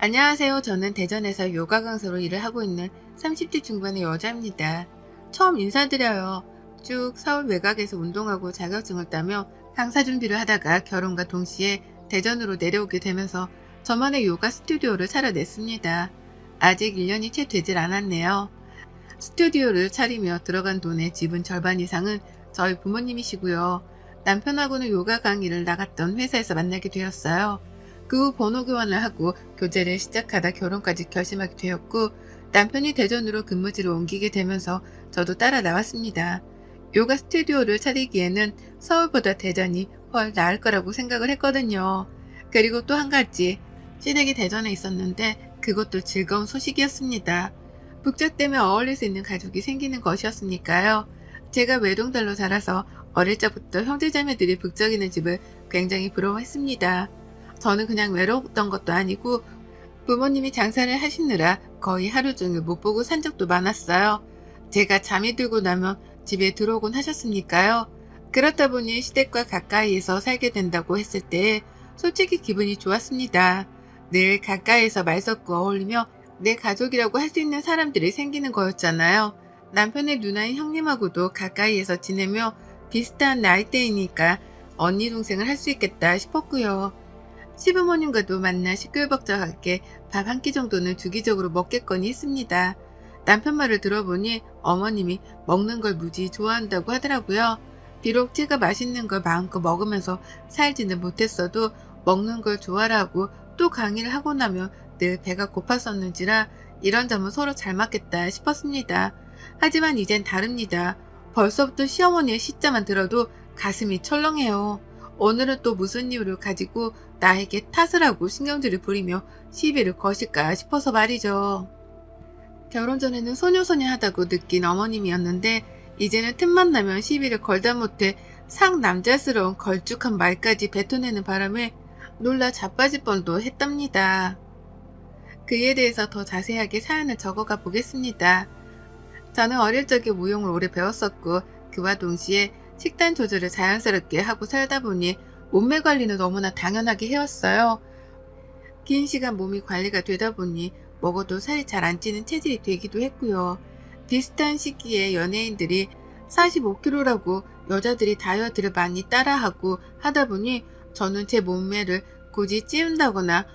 안녕하세요. 저는 대전에서 요가 강사로 일을 하고 있는 30대 중반의 여자입니다. 처음 인사드려요. 쭉 서울 외곽에서 운동하고 자격증을 따며 강사 준비를 하다가 결혼과 동시에 대전으로 내려오게 되면서 저만의 요가 스튜디오를 차려냈습니다. 아직 1년이 채 되질 않았네요. 스튜디오를 차리며 들어간 돈의 지분 절반 이상은 저희 부모님이시고요. 남편하고는 요가 강의를 나갔던 회사에서 만나게 되었어요. 그 후 번호 교환을 하고 교제를 시작하다 결혼까지 결심하게 되었고, 남편이 대전으로 근무지를 옮기게 되면서 저도 따라 나왔습니다. 요가 스튜디오를 차리기에는 서울보다 대전이 훨 나을 거라고 생각을 했거든요. 그리고 또 한 가지, 시댁이 대전에 있었는데 그것도 즐거운 소식이었습니다. 북적 때문에 어울릴 수 있는 가족이 생기는 것이었으니까요. 제가 외동딸로 자라서 어릴 적부터 형제자매들이 북적이는 집을 굉장히 부러워했습니다. 저는 그냥 외로웠던 것도 아니고 부모님이 장사를 하시느라 거의 하루 종일 못 보고 산 적도 많았어요. 제가 잠이 들고 나면 집에 들어오곤 하셨으니까요. 그렇다 보니 시댁과 가까이에서 살게 된다고 했을 때 솔직히 기분이 좋았습니다. 늘 가까이에서 말 섞고 어울리며 내 가족이라고 할 수 있는 사람들이 생기는 거였잖아요. 남편의 누나인 형님하고도 가까이에서 지내며 비슷한 나이대이니까 언니 동생을 할 수 있겠다 싶었고요. 시부모님과도 만나 시끌벅적하게 밥 한 끼 정도는 주기적으로 먹겠거니 했습니다. 남편 말을 들어보니 어머님이 먹는 걸 무지 좋아한다고 하더라고요. 비록 제가 맛있는 걸 마음껏 먹으면서 살지는 못했어도 먹는 걸 좋아라고 또 강의를 하고 나면 늘 배가 고팠었는지라 이런 점은 서로 잘 맞겠다 싶었습니다. 하지만 이젠 다릅니다. 벌써부터 시어머니의 시자만 들어도 가슴이 철렁해요. 오늘은 또 무슨 이유를 가지고 나에게 탓을 하고 신경질을 부리며 시비를 거실까 싶어서 말이죠. 결혼 전에는 소녀소녀하다고 느낀 어머님이었는데 이제는 틈만 나면 시비를 걸다 못해 상남자스러운 걸쭉한 말까지 뱉어내는 바람에 놀라 자빠질 뻔도 했답니다. 그에 대해서 더 자세하게 사연을 적어가 보겠습니다. 저는 어릴 적에 무용을 오래 배웠었고 그와 동시에 식단 조절을 자연스럽게 하고 살다 보니 몸매 관리는 너무나 당연하게 해왔어요. 긴 시간 몸이 관리가 되다 보니 먹어도 살이 잘 안 찌는 체질이 되기도 했고요. 비슷한 시기에 연예인들이 45kg라고 여자들이 다이어트를 많이 따라하고 하다 보니 저는 제 몸매를 굳이 찌운다거나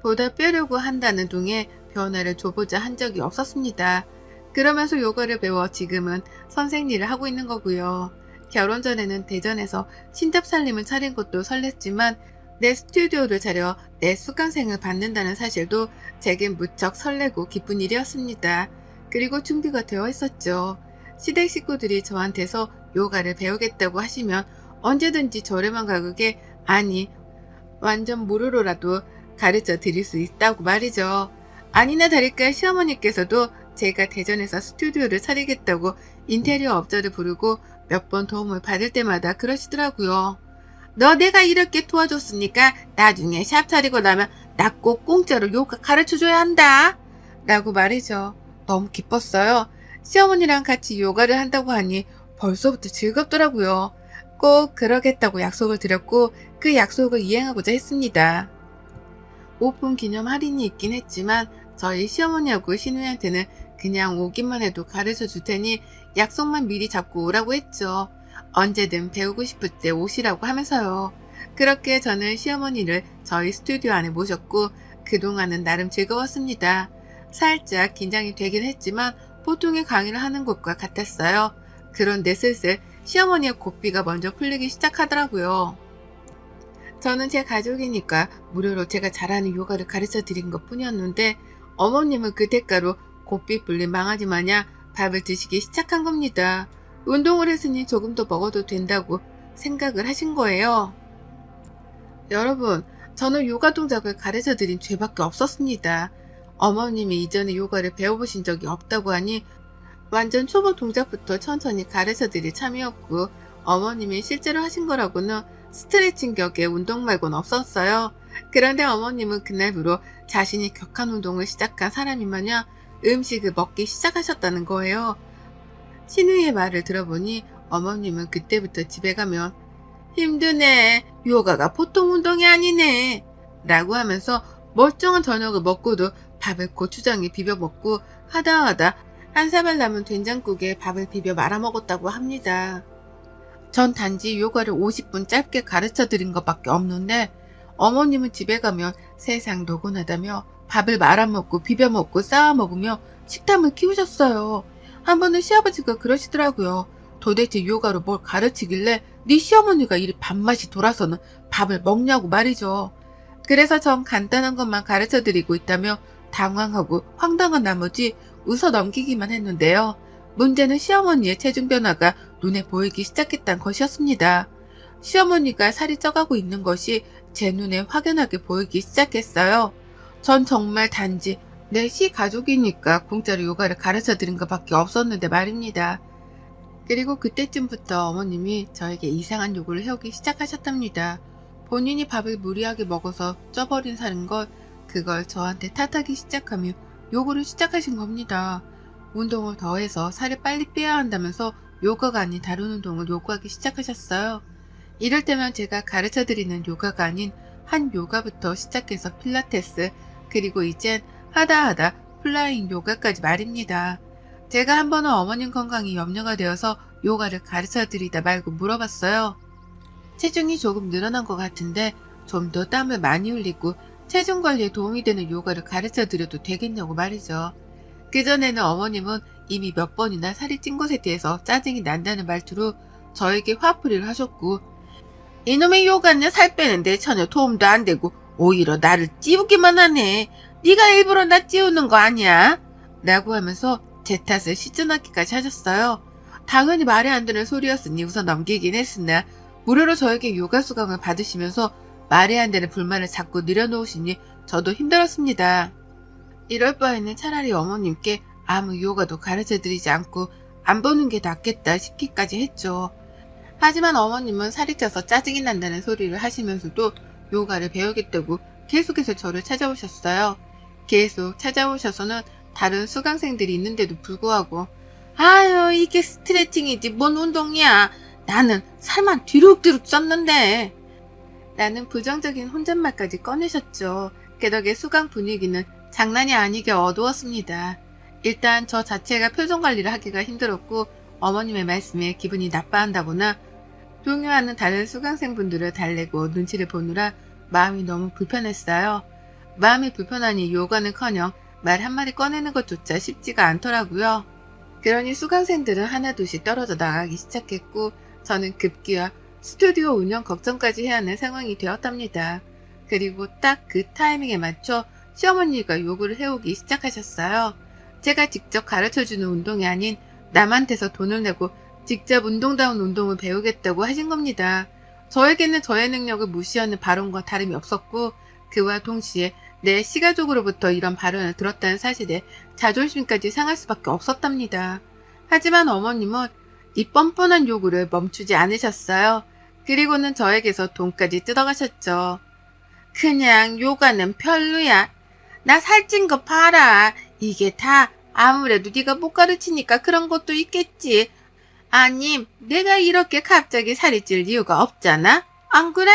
보다 빼려고 한다는 등의 변화를 줘보자 한 적이 없었습니다. 그러면서 요가를 배워 지금은 선생 일을 하고 있는 거고요. 결혼 전에는 대전에서 신잡살림을 차린 것도 설렜지만 내 스튜디오를 차려 내 수강생을 받는다는 사실도 제겐 무척 설레고 기쁜 일이었습니다. 그리고 준비가 되어 있었죠. 시댁 식구들이 저한테서 요가를 배우겠다고 하시면 언제든지 저렴한 가격에, 아니 완전 무료로라도 가르쳐 드릴 수 있다고 말이죠. 아니나 다를까 시어머니께서도 제가 대전에서 스튜디오를 차리겠다고 인테리어 업자를 부르고 몇 번 도움을 받을 때마다 그러시더라고요. 너 내가 이렇게 도와줬으니까 나중에 샵 차리고 나면 나 꼭 공짜로 요가 가르쳐줘야 한다 라고 말이죠. 너무 기뻤어요. 시어머니랑 같이 요가를 한다고 하니 벌써부터 즐겁더라고요. 꼭 그러겠다고 약속을 드렸고 그 약속을 이행하고자 했습니다. 오픈 기념 할인이 있긴 했지만 저희 시어머니하고 시누이한테는 그냥 오기만 해도 가르쳐 줄 테니 약속만 미리 잡고 오라고 했죠. 언제든 배우고 싶을 때 오시라고 하면서요. 그렇게 저는 시어머니를 저희 스튜디오 안에 모셨고 그동안은 나름 즐거웠습니다. 살짝 긴장이 되긴 했지만 보통의 강의를 하는 것과 같았어요. 그런데 슬슬 시어머니의 고삐가 먼저 풀리기 시작하더라고요. 저는 제 가족이니까 무료로 제가 잘하는 요가를 가르쳐 드린 것 뿐이었는데 어머님은 그 대가로 고삐 불린 망아지 마냥 밥을 드시기 시작한 겁니다. 운동을 했으니 조금 더 먹어도 된다고 생각을 하신 거예요. 여러분, 저는 요가 동작을 가르쳐 드린 죄밖에 없었습니다. 어머님이 이전에 요가를 배워보신 적이 없다고 하니 완전 초보 동작부터 천천히 가르쳐 드릴 참이었고 어머님이 실제로 하신 거라고는 스트레칭 격의 운동 말고는 없었어요. 그런데 어머님은 그날부로 자신이 격한 운동을 시작한 사람이 마냥 음식을 먹기 시작하셨다는 거예요. 시누이의 말을 들어보니 어머님은 그때부터 집에 가면 힘드네, 요가가 보통 운동이 아니네 라고 하면서 멀쩡한 저녁을 먹고도 밥을 고추장에 비벼 먹고 하다 한 사발 남은 된장국에 밥을 비벼 말아 먹었다고 합니다. 전 단지 요가를 50분 짧게 가르쳐 드린 것밖에 없는데 어머님은 집에 가면 세상 노곤하다며 밥을 말아 먹고 비벼 먹고 쌓아 먹으며 식탐을 키우셨어요. 한 번은 시아버지가 그러시더라고요. 도대체 요가로 뭘 가르치길래 네 시어머니가 이리 밥맛이 돌아서는 밥을 먹냐고 말이죠. 그래서 전 간단한 것만 가르쳐 드리고 있다며 당황하고 황당한 나머지 웃어 넘기기만 했는데요. 문제는 시어머니의 체중 변화가 눈에 보이기 시작했다는 것이었습니다. 시어머니가 살이 쪄가고 있는 것이 제 눈에 확연하게 보이기 시작했어요. 전 정말 단지 내 시가족이니까 공짜로 요가를 가르쳐 드린 것밖에 없었는데 말입니다. 그리고 그때쯤부터 어머님이 저에게 이상한 요구를 해오기 시작하셨답니다. 본인이 밥을 무리하게 먹어서 쪄버린 살인 걸 그걸 저한테 탓하기 시작하며 요구를 시작하신 겁니다. 운동을 더해서 살을 빨리 빼야 한다면서 요가가 아닌 다른 운동을 요구하기 시작하셨어요. 이럴 때면 제가 가르쳐드리는 요가가 아닌 한 요가부터 시작해서 필라테스, 그리고 이젠 하다 플라잉 요가까지 말입니다. 제가 한 번은 어머님 건강이 염려가 되어서 요가를 가르쳐드리다 말고 물어봤어요. 체중이 조금 늘어난 것 같은데 좀 더 땀을 많이 흘리고 체중 관리에 도움이 되는 요가를 가르쳐드려도 되겠냐고 말이죠. 그전에는 어머님은 이미 몇 번이나 살이 찐 것에 대해서 짜증이 난다는 말투로 저에게 화풀이를 하셨고, 이놈의 요가는 살 빼는데 전혀 도움도 안 되고 오히려 나를 찌우기만 하네. 네가 일부러 나 찌우는 거 아니야? 라고 하면서 제 탓을 시전하기까지 하셨어요. 당연히 말이 안 되는 소리였으니 우선 넘기긴 했으나 무료로 저에게 요가 수강을 받으시면서 말이 안 되는 불만을 자꾸 늘여놓으시니 저도 힘들었습니다. 이럴 바에는 차라리 어머님께 아무 요가도 가르쳐드리지 않고 안 보는 게 낫겠다 싶기까지 했죠. 하지만 어머님은 살이 쪄서 짜증이 난다는 소리를 하시면서도 요가를 배우겠다고 계속해서 저를 찾아오셨어요. 계속 찾아오셔서는 다른 수강생들이 있는데도 불구하고 아유 이게 스트레칭이지 뭔 운동이야. 나는 살만 뒤룩뒤룩 쪘는데 라는 부정적인 혼잣말까지 꺼내셨죠. 그 덕에 수강 분위기는 장난이 아니게 어두웠습니다. 일단 저 자체가 표정 관리를 하기가 힘들었고 어머님의 말씀에 기분이 나빠한다거나 동요하는 다른 수강생분들을 달래고 눈치를 보느라 마음이 너무 불편했어요. 마음이 불편하니 요가는커녕 말 한마디 꺼내는 것조차 쉽지가 않더라고요. 그러니 수강생들은 하나둘씩 떨어져 나가기 시작했고 저는 급기야 스튜디오 운영 걱정까지 해야 하는 상황이 되었답니다. 그리고 딱 그 타이밍에 맞춰 시어머니가 요구를 해오기 시작하셨어요. 제가 직접 가르쳐주는 운동이 아닌 남한테서 돈을 내고 직접 운동다운 운동을 배우겠다고 하신 겁니다. 저에게는 저의 능력을 무시하는 발언과 다름이 없었고 그와 동시에 내 시가족으로부터 이런 발언을 들었다는 사실에 자존심까지 상할 수밖에 없었답니다. 하지만 어머님은 이 뻔뻔한 요구를 멈추지 않으셨어요. 그리고는 저에게서 돈까지 뜯어가셨죠. 그냥 요가는 별로야. 나 살찐 거 봐라. 이게 다 아무래도 네가 못 가르치니까 그런 것도 있겠지. 아님 내가 이렇게 갑자기 살이 찔 이유가 없잖아. 안 그래?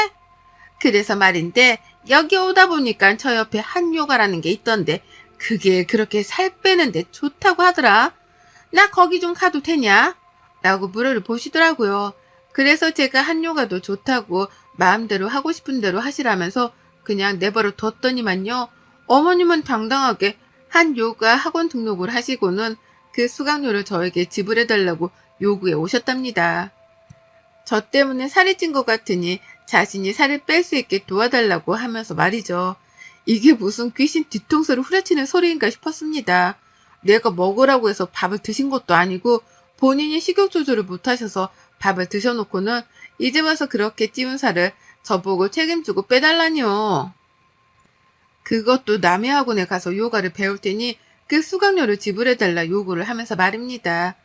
그래서 말인데 여기 오다 보니까 저 옆에 한 요가라는 게 있던데 그게 그렇게 살 빼는데 좋다고 하더라. 나 거기 좀 가도 되냐? 라고 물어를 보시더라고요. 그래서 제가 한 요가도 좋다고 마음대로 하고 싶은 대로 하시라면서 그냥 내버려 뒀더니만요. 어머님은 당당하게 한 요가 학원 등록을 하시고는 그 수강료를 저에게 지불해달라고 요구해 오셨답니다. 저 때문에 살이 찐 것 같으니 자신이 살을 뺄 수 있게 도와달라고 하면서 말이죠. 이게 무슨 귀신 뒤통수를 후려치는 소리인가 싶었습니다. 내가 먹으라고 해서 밥을 드신 것도 아니고 본인이 식욕 조절을 못하셔서 밥을 드셔놓고는 이제 와서 그렇게 찌운 살을 저보고 책임지고 빼달라니요. 그것도 남의 학원에 가서 요가를 배울 테니 그 수강료를 지불해달라 요구를 하면서 말입니다.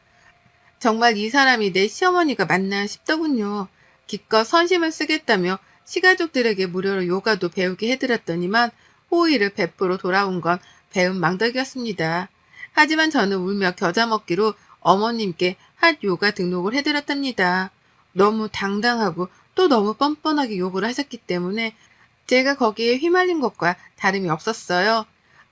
정말 이 사람이 내 시어머니가 맞나 싶더군요. 기껏 선심을 쓰겠다며 시가족들에게 무료로 요가도 배우게 해드렸더니만 호의를 베풀어 돌아온 건 배운 망덕이었습니다. 하지만 저는 울며 겨자 먹기로 어머님께 한 요가 등록을 해드렸답니다. 너무 당당하고 또 너무 뻔뻔하게 요구를 하셨기 때문에 제가 거기에 휘말린 것과 다름이 없었어요.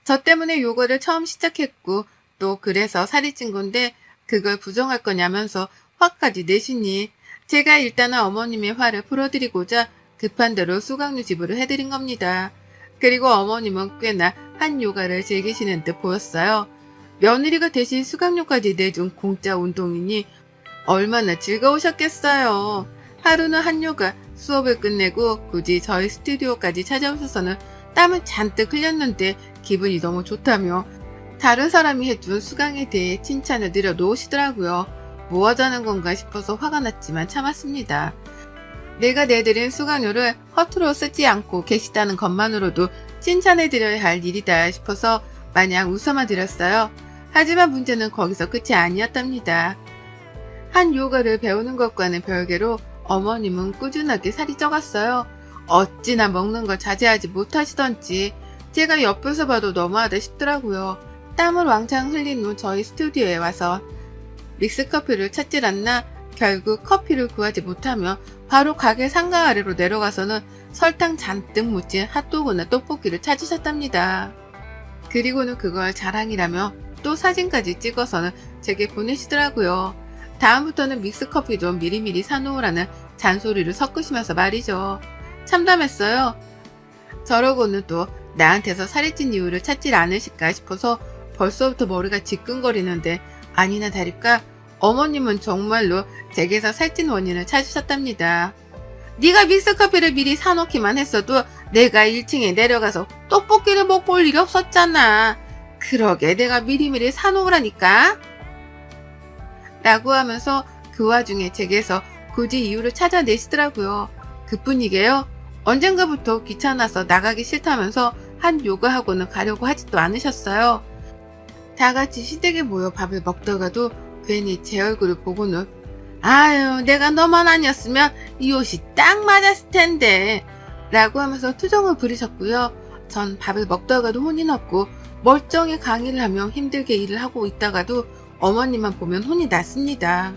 저 때문에 요거를 처음 시작했고 또 그래서 살이 찐 건데 그걸 부정할 거냐면서 화까지 내시니 제가 일단은 어머님의 화를 풀어드리고자 급한 대로 수강료 지불을 해드린 겁니다. 그리고 어머님은 꽤나 한 요가를 즐기시는 듯 보였어요. 며느리가 대신 수강료까지 내준 공짜 운동이니 얼마나 즐거우셨겠어요. 하루는 한 요가 수업을 끝내고 굳이 저희 스튜디오까지 찾아오셔서는 땀을 잔뜩 흘렸는데 기분이 너무 좋다며 다른 사람이 해준 수강에 대해 칭찬을 내려놓으시더라고요. 뭐 하자는 건가 싶어서 화가 났지만 참았습니다. 내가 내드린 수강료를 허투루 쓰지 않고 계시다는 것만으로도 칭찬해드려야 할 일이다 싶어서 마냥 웃어만 드렸어요. 하지만 문제는 거기서 끝이 아니었답니다. 한 요가를 배우는 것과는 별개로 어머님은 꾸준하게 살이 쪄갔어요. 어찌나 먹는 걸 자제하지 못하시던지 제가 옆에서 봐도 너무하다 싶더라고요. 땀을 왕창 흘린 후 저희 스튜디오에 와서 믹스커피를 찾질 않나 결국 커피를 구하지 못하며 바로 가게 상가 아래로 내려가서는 설탕 잔뜩 묻힌 핫도그나 떡볶이를 찾으셨답니다. 그리고는 그걸 자랑이라며 또 사진까지 찍어서는 제게 보내시더라고요. 다음부터는 믹스커피 좀 미리미리 사놓으라는 잔소리를 섞으시면서 말이죠. 참담했어요. 저러고는 또 나한테서 살이 찐 이유를 찾질 않으실까 싶어서 벌써부터 머리가 지끈거리는데 아니나 다를까 어머님은 정말로 제게서 살찐 원인을 찾으셨답니다. 네가 믹스커피를 미리 사놓기만 했어도 내가 1층에 내려가서 떡볶이를 먹고 올 일이 없었잖아. 그러게 내가 미리미리 사놓으라니까. 라고 하면서 그 와중에 제게서 굳이 이유를 찾아내시더라고요. 그뿐이게요. 언젠가부터 귀찮아서 나가기 싫다면서 한 요가 학원은 가려고 하지도 않으셨어요. 다 같이 시댁에 모여 밥을 먹다가도 괜히 제 얼굴을 보고는 아유 내가 너만 아니었으면 이 옷이 딱 맞았을 텐데 라고 하면서 투정을 부리셨고요. 전 밥을 먹다가도 혼이 났고 멀쩡히 강의를 하며 힘들게 일을 하고 있다가도 어머님만 보면 혼이 났습니다.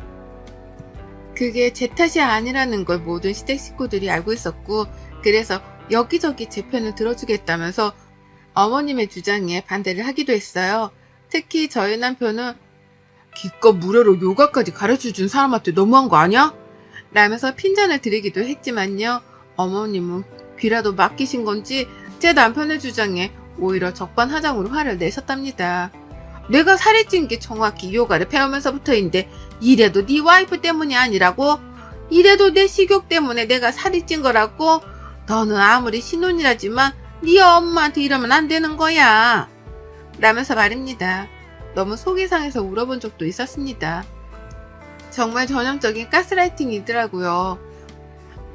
그게 제 탓이 아니라는 걸 모든 시댁 식구들이 알고 있었고 그래서 여기저기 제 편을 들어주겠다면서 어머님의 주장에 반대를 하기도 했어요. 특히 저희 남편은 기껏 무료로 요가까지 가르쳐준 사람한테 너무한 거 아니야? 라면서 핀잔을 드리기도 했지만요. 어머님은 귀라도 맡기신 건지 제 남편의 주장에 오히려 적반하장으로 화를 내셨답니다. 내가 살이 찐 게 정확히 요가를 배우면서부터인데 이래도 네 와이프 때문이 아니라고? 이래도 내 식욕 때문에 내가 살이 찐 거라고? 너는 아무리 신혼이라지만 네 엄마한테 이러면 안 되는 거야. 라면서 말입니다. 너무 속이 상해서 울어본 적도 있었습니다. 정말 전형적인 가스라이팅이더라고요.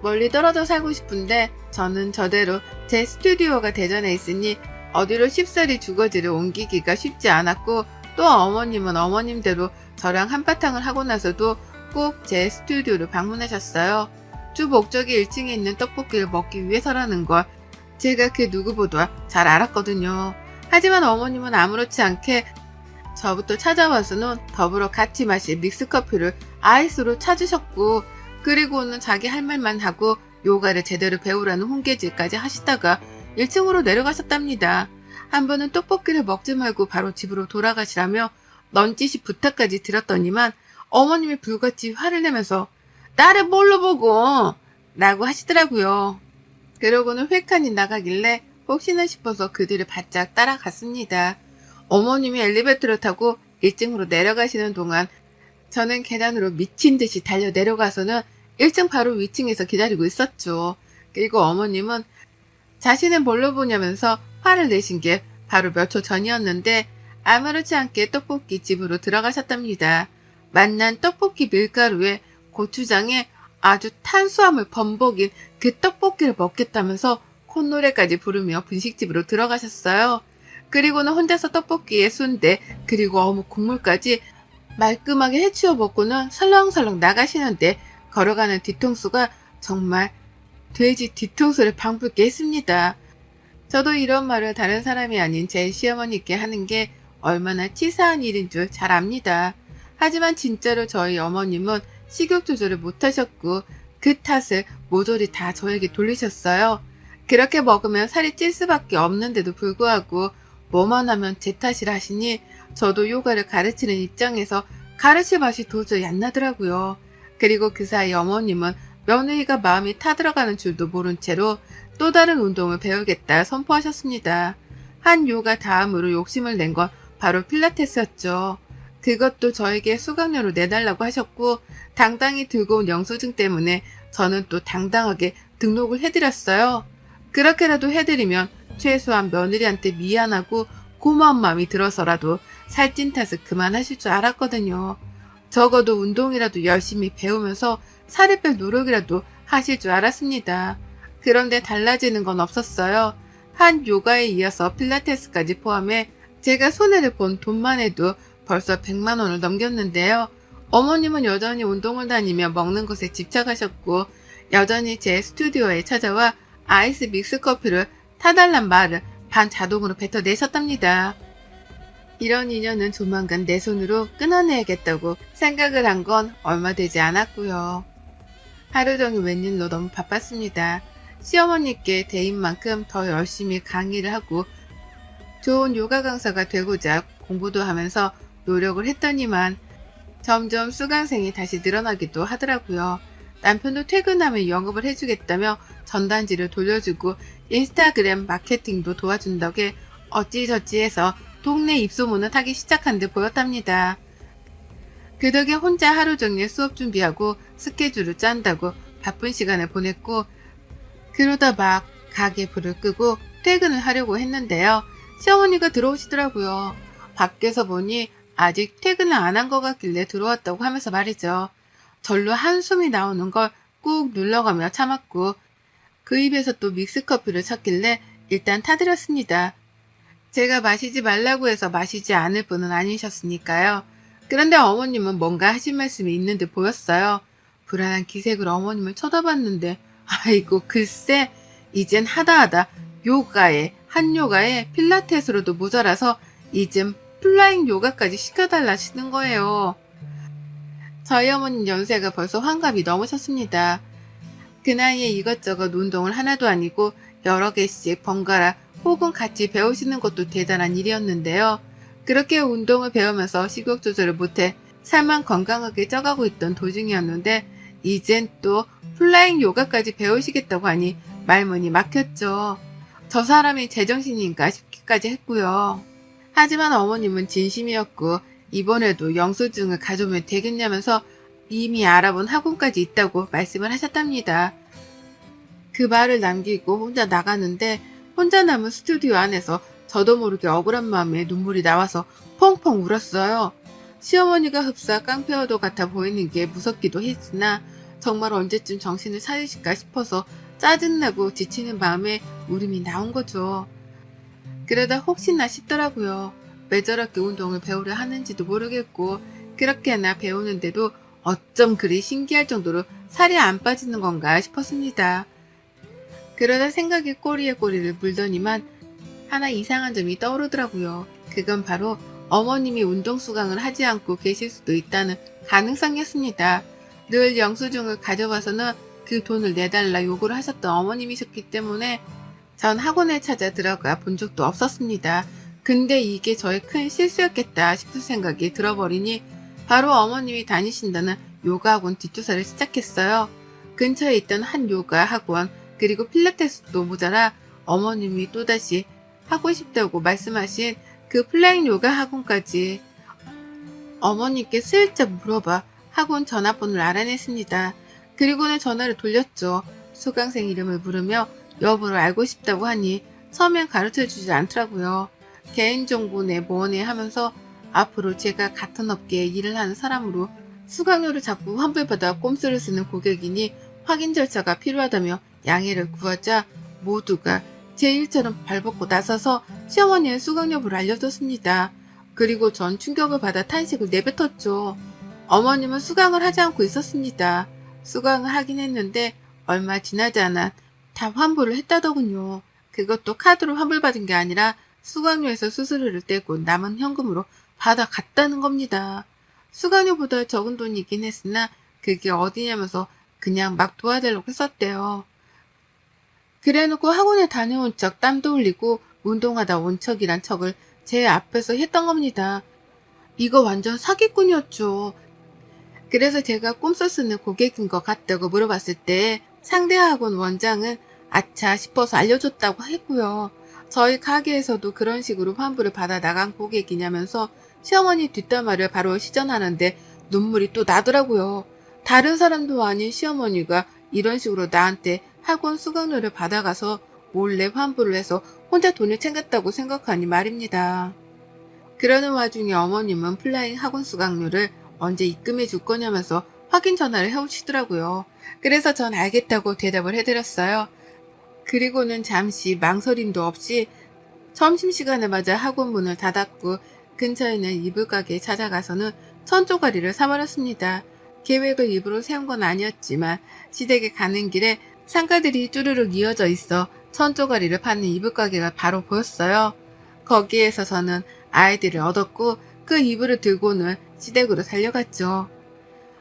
멀리 떨어져 살고 싶은데 저는 저대로 제 스튜디오가 대전에 있으니 어디로 쉽사리 주거지를 옮기기가 쉽지 않았고 또 어머님은 어머님대로 저랑 한바탕을 하고 나서도 꼭 제 스튜디오를 방문하셨어요. 주 목적이 1층에 있는 떡볶이를 먹기 위해서라는 걸 제가 그 누구보다 잘 알았거든요. 하지만 어머님은 아무렇지 않게 저부터 찾아와서는 더불어 같이 마실 믹스커피를 아이스로 찾으셨고 그리고는 자기 할 말만 하고 요가를 제대로 배우라는 훈계질까지 하시다가 1층으로 내려가셨답니다. 한 번은 떡볶이를 먹지 말고 바로 집으로 돌아가시라며 넌지시 부탁까지 드렸더니만 어머님이 불같이 화를 내면서 나를 뭘로 보고 라고 하시더라고요. 그러고는 획하니 나가길래 혹시나 싶어서 그 뒤를 바짝 따라갔습니다. 어머님이 엘리베이터를 타고 1층으로 내려가시는 동안 저는 계단으로 미친 듯이 달려 내려가서는 1층 바로 위층에서 기다리고 있었죠. 그리고 어머님은 자신을 뭘로 보냐면서 화를 내신 게 바로 몇 초 전이었는데 아무렇지 않게 떡볶이 집으로 들어가셨답니다. 맛난 떡볶이 밀가루에 고추장에 아주 탄수화물 범벅인 그 떡볶이를 먹겠다면서 콧노래까지 부르며 분식집으로 들어가셨어요. 그리고는 혼자서 떡볶이에 순대 그리고 어묵 국물까지 말끔하게 해치워 먹고는 설렁설렁 나가시는데 걸어가는 뒤통수가 정말 돼지 뒤통수를 방불케 했습니다. 저도 이런 말을 다른 사람이 아닌 제 시어머니께 하는 게 얼마나 치사한 일인 줄 잘 압니다. 하지만 진짜로 저희 어머님은 식욕 조절을 못하셨고 그 탓을 모조리 다 저에게 돌리셨어요. 그렇게 먹으면 살이 찔 수밖에 없는데도 불구하고 뭐만 하면 제 탓이라 하시니 저도 요가를 가르치는 입장에서 가르칠 맛이 도저히 안 나더라고요. 그리고 그 사이 어머님은 며느리가 마음이 타들어가는 줄도 모른 채로 또 다른 운동을 배우겠다 선포하셨습니다. 한 요가 다음으로 욕심을 낸 건 바로 필라테스였죠. 그것도 저에게 수강료로 내달라고 하셨고 당당히 들고 온 영수증 때문에 저는 또 당당하게 등록을 해드렸어요. 그렇게라도 해드리면 최소한 며느리한테 미안하고 고마운 마음이 들어서라도 살찐 탓을 그만하실 줄 알았거든요. 적어도 운동이라도 열심히 배우면서 살을 뺄 노력이라도 하실 줄 알았습니다. 그런데 달라지는 건 없었어요. 한 요가에 이어서 필라테스까지 포함해 제가 손해를 본 돈만 해도 벌써 100만 원을 넘겼는데요. 어머님은 여전히 운동을 다니며 먹는 것에 집착하셨고 여전히 제 스튜디오에 찾아와 아이스 믹스 커피를 타달란 말을 반자동으로 뱉어내셨답니다. 이런 인연은 조만간 내 손으로 끊어내야겠다고 생각을 한 건 얼마 되지 않았고요. 하루 종일 웬일로 너무 바빴습니다. 시어머니께 대인 만큼 더 열심히 강의를 하고 좋은 요가 강사가 되고자 공부도 하면서 노력을 했더니만 점점 수강생이 다시 늘어나기도 하더라고요. 남편도 퇴근하면 영업을 해주겠다며 전단지를 돌려주고 인스타그램 마케팅도 도와준다게 어찌저찌 해서 동네 입소문을 타기 시작한 듯 보였답니다. 그 덕에 혼자 하루 종일 수업 준비하고 스케줄을 짠다고 바쁜 시간을 보냈고 그러다 막 가게 불을 끄고 퇴근을 하려고 했는데요. 시어머니가 들어오시더라고요. 밖에서 보니 아직 퇴근을 안 한 것 같길래 들어왔다고 하면서 말이죠. 절로 한숨이 나오는 걸 꾹 눌러가며 참았고 그 입에서 또 믹스커피를 찾길래 일단 타드렸습니다. 제가 마시지 말라고 해서 마시지 않을 분은 아니셨으니까요. 그런데 어머님은 뭔가 하신 말씀이 있는 듯 보였어요. 불안한 기색으로 어머님을 쳐다봤는데 아이고 글쎄 이젠 하다하다 한요가에 필라테스로도 모자라서 이젠 플라잉 요가까지 시켜달라시는 거예요. 저희 어머님 연세가 벌써 환갑이 넘으셨습니다. 그 나이에 이것저것 운동을 하나도 아니고 여러 개씩 번갈아 혹은 같이 배우시는 것도 대단한 일이었는데요. 그렇게 운동을 배우면서 식욕 조절을 못해 살만 건강하게 쪄가고 있던 도중이었는데 이젠 또 플라잉 요가까지 배우시겠다고 하니 말문이 막혔죠. 저 사람이 제정신인가 싶기까지 했고요. 하지만 어머님은 진심이었고 이번에도 영수증을 가져오면 되겠냐면서 이미 알아본 학원까지 있다고 말씀을 하셨답니다. 그 말을 남기고 혼자 나가는데 혼자 남은 스튜디오 안에서 저도 모르게 억울한 마음에 눈물이 나와서 펑펑 울었어요. 시어머니가 흡사 깡패어도 같아 보이는 게 무섭기도 했으나 정말 언제쯤 정신을 차리실까 싶어서 짜증나고 지치는 마음에 울음이 나온 거죠. 그러다 혹시나 싶더라고요. 왜 저렇게 운동을 배우려 하는지도 모르겠고 그렇게나 배우는데도 어쩜 그리 신기할 정도로 살이 안 빠지는 건가 싶었습니다. 그러다 생각이 꼬리에 꼬리를 물더니만 하나 이상한 점이 떠오르더라고요. 그건 바로 어머님이 운동 수강을 하지 않고 계실 수도 있다는 가능성이었습니다. 늘 영수증을 가져와서는 그 돈을 내달라 요구를 하셨던 어머님이셨기 때문에 전 학원에 찾아 들어가 본 적도 없었습니다. 근데 이게 저의 큰 실수였겠다 싶은 생각이 들어버리니 바로 어머님이 다니신다는 요가 학원 뒷조사를 시작했어요. 근처에 있던 한 요가 학원 그리고 필라테스도 모자라 어머님이 또다시 하고 싶다고 말씀하신 그 플라잉 요가 학원까지 어머님께 슬쩍 물어봐 학원 전화번호를 알아냈습니다. 그리고는 전화를 돌렸죠. 수강생 이름을 물으며 여부를 알고 싶다고 하니 처음엔 가르쳐주지 않더라고요. 개인정보네 뭐네 하면서 앞으로 제가 같은 업계에 일을 하는 사람으로 수강료를 자꾸 환불받아 꼼수를 쓰는 고객이니 확인 절차가 필요하다며 양해를 구하자 모두가 제 일처럼 발벗고 나서서 시어머니의 수강 여부를 알려줬습니다. 그리고 전 충격을 받아 탄식을 내뱉었죠. 어머님은 수강을 하지 않고 있었습니다. 수강을 하긴 했는데 얼마 지나지 않아 다 환불을 했다더군요. 그것도 카드로 환불받은 게 아니라 수강료에서 수수료를 떼고 남은 현금으로 받아갔다는 겁니다. 수강료보다 적은 돈이긴 했으나 그게 어디냐면서 그냥 막 도와달라고 했었대요. 그래놓고 학원에 다녀온 척 땀도 흘리고 운동하다 온 척이란 척을 제 앞에서 했던 겁니다. 이거 완전 사기꾼이었죠. 그래서 제가 꼼수 쓰는 고객인 것 같다고 물어봤을 때 상대 학원 원장은 아차 싶어서 알려줬다고 했고요. 저희 가게에서도 그런 식으로 환불을 받아 나간 고객이냐면서 시어머니 뒷담화를 바로 시전하는데 눈물이 또 나더라고요. 다른 사람도 아닌 시어머니가 이런 식으로 나한테 학원 수강료를 받아가서 몰래 환불을 해서 혼자 돈을 챙겼다고 생각하니 말입니다. 그러는 와중에 어머님은 플라잉 학원 수강료를 언제 입금해 줄 거냐면서 확인 전화를 해오시더라고요. 그래서 전 알겠다고 대답을 해드렸어요. 그리고는 잠시 망설임도 없이 점심시간을 맞아 학원 문을 닫았고 근처에 있는 이불 가게에 찾아가서는 천조가리를 사버렸습니다. 계획을 일부러 세운 건 아니었지만 시댁에 가는 길에 상가들이 쭈르륵 이어져 있어 천조가리를 파는 이불 가게가 바로 보였어요. 거기에서 저는 아이들을 얻었고 그 이불을 들고는 시댁으로 달려갔죠.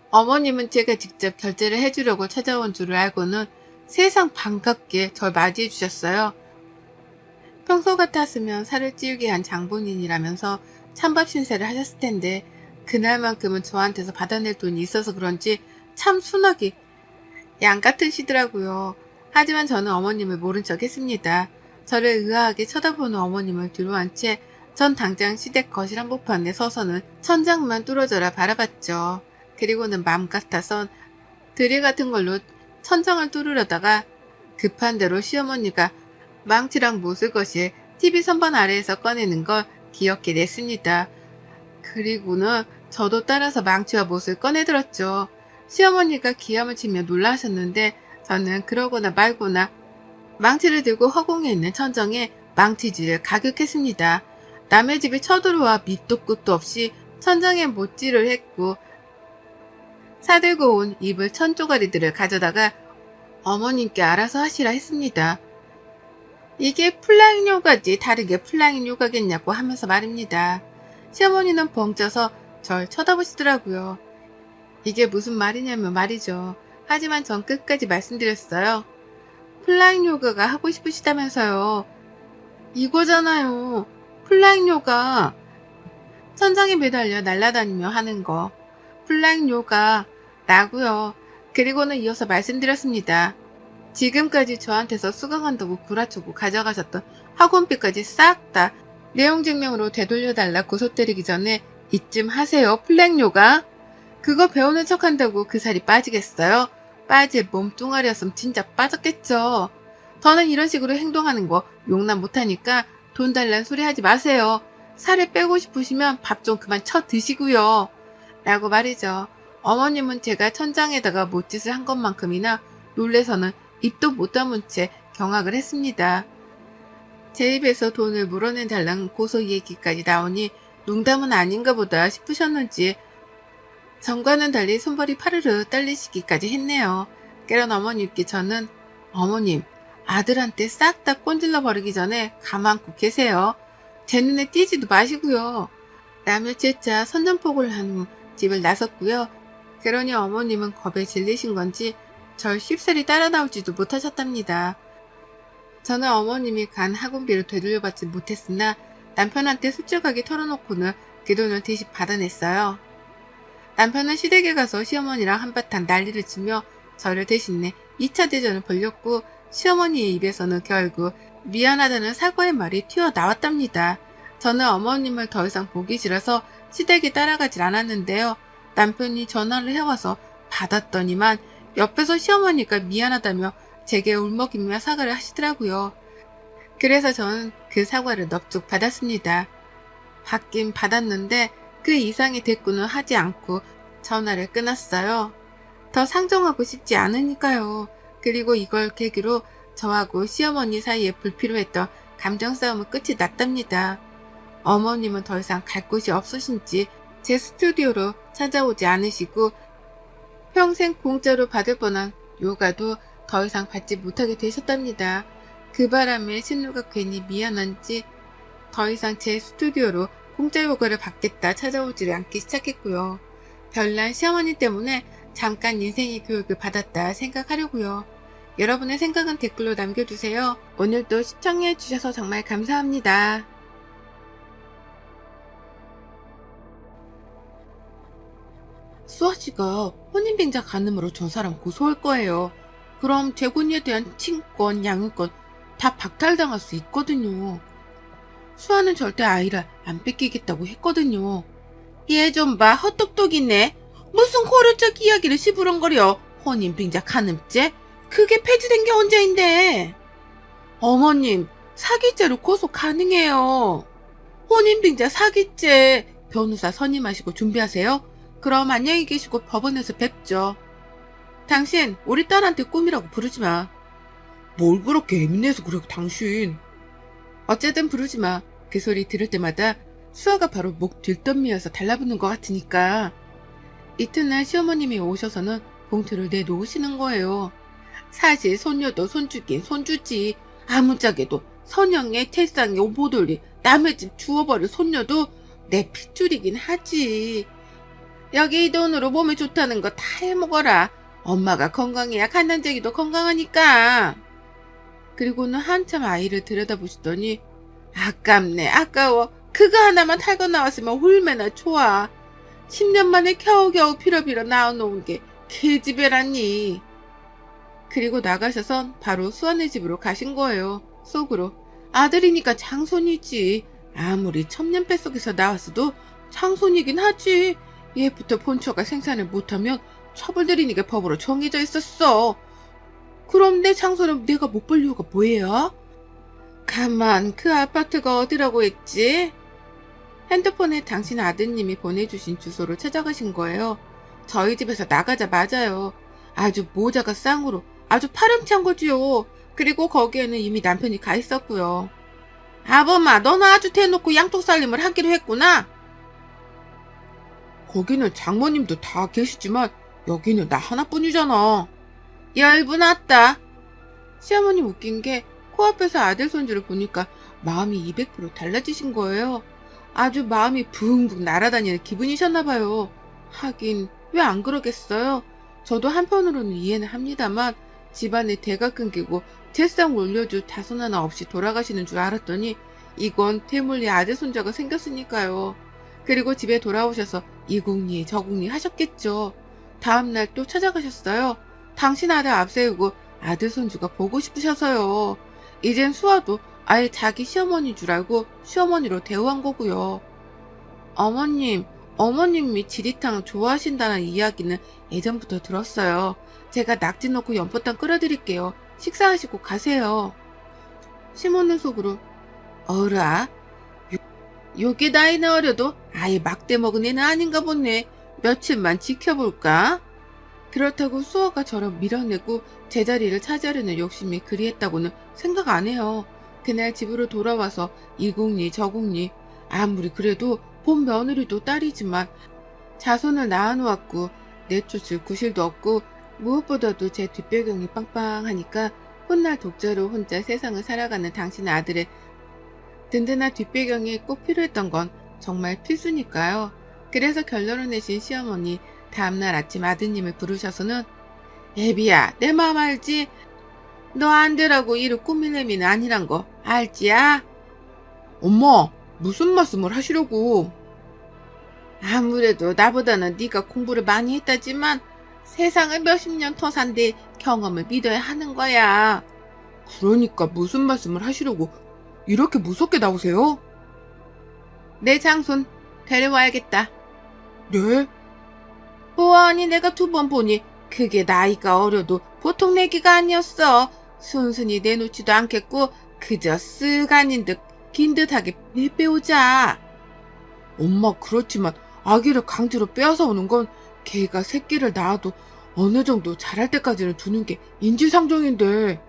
어머님은 제가 직접 결제를 해주려고 찾아온 줄을 알고는 세상 반갑게 절 맞이해 주셨어요. 평소 같았으면 살을 찌우게 한 장본인이라면서 찬밥 신세를 하셨을 텐데 그날만큼은 저한테서 받아낼 돈이 있어서 그런지 참 순하게 양 같으시더라고요. 하지만 저는 어머님을 모른 척 했습니다. 저를 의아하게 쳐다보는 어머님을 뒤로한 채 전 당장 시댁 거실 한복판에 서서는 천장만 뚫어져라 바라봤죠. 그리고는 맘 같아선 드릴 같은 걸로 천장을 뚫으려다가 급한 대로 시어머니가 망치랑 못을것이 TV 선반 아래에서 꺼내는 걸 기억해 냈습니다. 그리고는 저도 따라서 망치와 못을 꺼내들었죠. 시어머니가 기함을 치며 놀라셨는데 저는 그러거나 말거나 망치를 들고 허공에 있는 천정에 망치질을 가격했습니다. 남의 집에 쳐들어와 밑도 끝도 없이 천장에 못질을 했고 사들고 온 이불 천조가리들을 가져다가 어머님께 알아서 하시라 했습니다. 이게 플라잉 요가지 다르게 플라잉 요가겠냐고 하면서 말입니다. 시어머니는 벙쪄서 절 쳐다보시더라고요. 이게 무슨 말이냐면 말이죠. 하지만 전 끝까지 말씀드렸어요. 플라잉 요가가 하고 싶으시다면서요. 이거잖아요. 플라잉 요가. 천장에 매달려 날아다니며 하는 거. 플라잉 요가 라고요. 그리고는 이어서 말씀드렸습니다. 지금까지 저한테서 수강한다고 구라치고 가져가셨던 학원비까지 싹 다 내용 증명으로 되돌려달라 고소 때리기 전에 이쯤 하세요. 플라잉 요가. 그거 배우는 척한다고 그 살이 빠지겠어요? 빠질 몸뚱아리였으면 진짜 빠졌겠죠. 저는 이런 식으로 행동하는 거 용납 못하니까 돈 달란 소리 하지 마세요. 살을 빼고 싶으시면 밥 좀 그만 쳐 드시고요. 라고 말이죠. 어머님은 제가 천장에다가 못짓을 한 것만큼이나 놀래서는 입도 못 다문 채 경악을 했습니다. 제 입에서 돈을 물어내달라는 고소 얘기까지 나오니 농담은 아닌가 보다 싶으셨는지 전과는 달리 손발이 파르르 떨리시기까지 했네요. 그런 어머님께 저는 어머님, 아들한테 싹 다 꼰질러 버리기 전에 가만고 계세요. 제 눈에 띄지도 마시고요. 라며 재차 선전포고를 한 후 집을 나섰고요. 그러니 어머님은 겁에 질리신 건지 절 쉽사리 따라 나오지도 못하셨답니다. 저는 어머님이 간 학원비를 되돌려받지 못했으나 남편한테 솔직하게 털어놓고는 그 돈을 대신 받아냈어요. 남편은 시댁에 가서 시어머니랑 한바탕 난리를 치며 저를 대신해 2차 대전을 벌였고 시어머니의 입에서는 결국 미안하다는 사과의 말이 튀어나왔답니다. 저는 어머님을 더 이상 보기 싫어서 시댁에 따라가질 않았는데요. 남편이 전화를 해와서 받았더니만 옆에서 시어머니가 미안하다며 제게 울먹이며 사과를 하시더라고요. 그래서 저는 그 사과를 넙죽 받았습니다. 받긴 받았는데 그 이상의 대꾸는 하지 않고 전화를 끊었어요. 더 상정하고 싶지 않으니까요. 그리고 이걸 계기로 저하고 시어머니 사이에 불필요했던 감정 싸움은 끝이 났답니다. 어머님은 더 이상 갈 곳이 없으신지 제 스튜디오로 찾아오지 않으시고 평생 공짜로 받을 뻔한 요가도 더 이상 받지 못하게 되셨답니다. 그 바람에 신우가 괜히 미안한지 더 이상 제 스튜디오로 공짜 요가를 받겠다 찾아오지를 않기 시작했고요. 별난 시어머니 때문에 잠깐 인생의 교육을 받았다 생각하려고요. 여러분의 생각은 댓글로 남겨주세요. 오늘도 시청해주셔서 정말 감사합니다. 수아씨가 혼인빙자 간음으로 저 사람 고소할 거예요. 그럼 재곤이에 대한 친권, 양육권 다 박탈당할 수 있거든요. 수아는 절대 아이를 안 뺏기겠다고 했거든요. 얘 좀 봐, 헛똑똑이네. 무슨 고려적 이야기를 시부렁거려. 혼인빙자 간음죄? 그게 폐지된 게 언제인데. 어머님, 사기죄로 고소 가능해요. 혼인빙자 사기죄. 변호사 선임하시고 준비하세요. 그럼 안녕히 계시고 법원에서 뵙죠. 당신 우리 딸한테 꿈이라고 부르지 마. 뭘 그렇게 예민해서 그래 당신. 어쨌든 부르지 마. 그 소리 들을 때마다 수아가 바로 목 뒷덜미여서 달라붙는 것 같으니까. 이튿날 시어머님이 오셔서는 봉투를 내놓으시는 거예요. 사실 손녀도 손주긴 손주지. 아무짝에도 선영의 태상의 오보돌리 남의 집 주워버릴 손녀도 내 핏줄이긴 하지. 여기 이 돈으로 몸에 좋다는 거 다 해먹어라. 엄마가 건강해야 갓난쟁이도 건강하니까. 그리고는 한참 아이를 들여다보시더니 아깝네 아까워. 그거 하나만 탈거 나왔으면 얼마나 좋아. 10년 만에 겨우겨우 빌어빌어 낳아놓은 게 계집애라니. 그리고 나가셔선 바로 수아네 집으로 가신 거예요. 속으로 아들이니까 장손이지. 아무리 천년 뱃속에서 나왔어도 장손이긴 하지. 얘부터 본처가 생산을 못하면 처벌들이니까 법으로 정해져 있었어. 그럼 내 장손은 내가 못 볼 이유가 뭐예요? 가만, 그 아파트가 어디라고 했지? 핸드폰에 당신 아드님이 보내주신 주소로 찾아가신 거예요. 저희 집에서 나가자마자요. 아주 모자가 쌍으로 아주 파렴치한 거지요. 그리고 거기에는 이미 남편이 가 있었고요. 아범아, 너는 아주 대놓고 양쪽살림을 하기로 했구나. 거기는 장모님도 다 계시지만 여기는 나 하나뿐이잖아. 열분왔다. 시어머님 웃긴 게 코앞에서 아들 손주를 보니까 마음이 200% 달라지신 거예요. 아주 마음이 붕붕 날아다니는 기분이셨나봐요. 하긴 왜 안 그러겠어요. 저도 한편으로는 이해는 합니다만 집안에 대가 끊기고 재상 올려줄 자손 하나 없이 돌아가시는 줄 알았더니 이건 태물리 아들 손자가 생겼으니까요. 그리고 집에 돌아오셔서 이국리 저국리 하셨겠죠. 다음날 또 찾아가셨어요. 당신 아들 앞세우고 아들 손주가 보고 싶으셔서요. 이젠 수아도 아예 자기 시어머니인 줄 알고 시어머니로 대우한 거고요. 어머님이 지리탕 좋아하신다는 이야기는 예전부터 들었어요. 제가 낙지 넣고 연포탕 끓여드릴게요. 식사하시고 가세요. 시모는 속으로 어라? 요게 나이나 어려도 아예 막대 먹은 애는 아닌가 보네. 며칠만 지켜볼까? 그렇다고 수아가 저를 밀어내고 제자리를 차지하려는 욕심이 그리했다고는 생각 안 해요. 그날 집으로 돌아와서 이국리 저국리 아무리 그래도 본 며느리도 딸이지만 자손을 낳아놓았고 내쫓을 구실도 없고 무엇보다도 제 뒷배경이 빵빵하니까 훗날 독자로 혼자 세상을 살아가는 당신 아들의 든든한 뒷배경이 꼭 필요했던 건 정말 필수니까요. 그래서 결론을 내신 시어머니 다음날 아침 아드님을 부르셔서는 애비야 내 마음 알지? 너 안 되라고 이를 꾸밀 애미는 아니란 거 알지야? 엄마 무슨 말씀을 하시려고? 아무래도 나보다는 네가 공부를 많이 했다지만 세상을 몇십 년 더 산데 경험을 믿어야 하는 거야. 그러니까 무슨 말씀을 하시려고 이렇게 무섭게 나오세요? 내 장손 데려와야겠다. 네? 보아하니 내가 2번 보니 그게 나이가 어려도 보통 내기가 아니었어. 순순히 내놓지도 않겠고 그저 쓱 아닌 듯 긴 듯하게 빼오자. 엄마 그렇지만 아기를 강제로 빼앗아 오는 건 걔가 새끼를 낳아도 어느 정도 자랄 때까지는 두는 게 인지상정인데.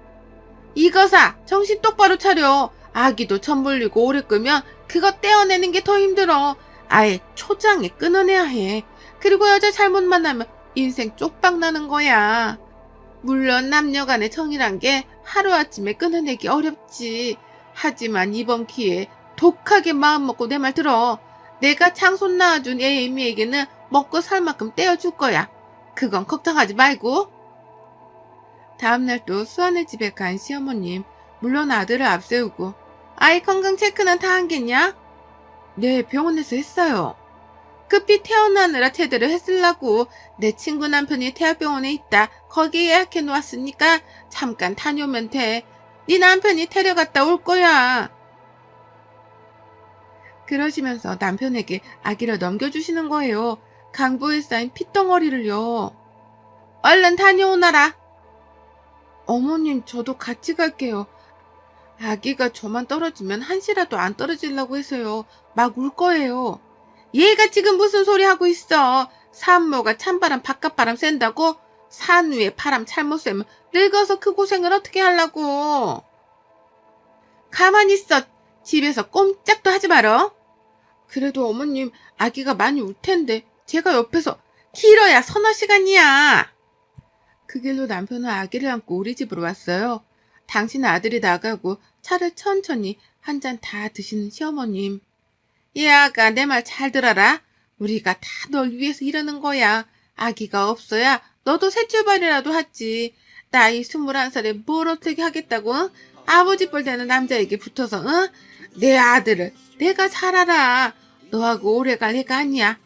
이거사 정신 똑바로 차려. 아기도 천불리고 오래 끄면 그거 떼어내는 게 더 힘들어. 아예 초장에 끊어내야 해. 그리고 여자 잘못 만나면 인생 쪽박 나는 거야. 물론 남녀간의 정이란 게 하루아침에 끊어내기 어렵지. 하지만 이번 기회에 독하게 마음먹고 내 말 들어. 내가 장손 낳아준 애 애미에게는 먹고 살 만큼 떼어줄 거야. 그건 걱정하지 말고. 다음날 또 수아네 집에 간 시어머님, 물론 아들을 앞세우고 아이 건강 체크는 다 한겠냐? 네, 병원에서 했어요. 급히 태어나느라 제대로 했으려고 내 친구 남편이 대학병원에 있다. 거기 예약해 놓았으니까 잠깐 다녀오면 돼. 네 남편이 데려갔다 올 거야. 그러시면서 남편에게 아기를 넘겨주시는 거예요. 강보에 쌓인 핏덩어리를요. 얼른 다녀오너라. 어머님, 저도 같이 갈게요. 아기가 저만 떨어지면 한시라도 안 떨어지려고 해서요. 막 울 거예요. 얘가 지금 무슨 소리 하고 있어. 산모가 찬바람 바깥바람 쐰다고? 산 위에 바람 잘못 쐬면 늙어서 그 고생을 어떻게 하려고. 가만히 있어. 집에서 꼼짝도 하지 말어. 그래도 어머님, 아기가 많이 울 텐데 제가 옆에서. 길어야 서너 시간이야. 그 길로 남편은 아기를 안고 우리 집으로 왔어요. 당신 아들이 나가고 차를 천천히 한 잔 다 드시는 시어머님. 얘 아가, 내 말 잘 들어라. 우리가 다 널 위해서 이러는 거야. 아기가 없어야 너도 새 출발이라도 하지. 나이 21살에 뭘 어떻게 하겠다고? 응? 아버지 뻘 되는 남자에게 붙어서 응? 내 아들을 내가 잘 알아. 너하고 오래 갈 애가 아니야.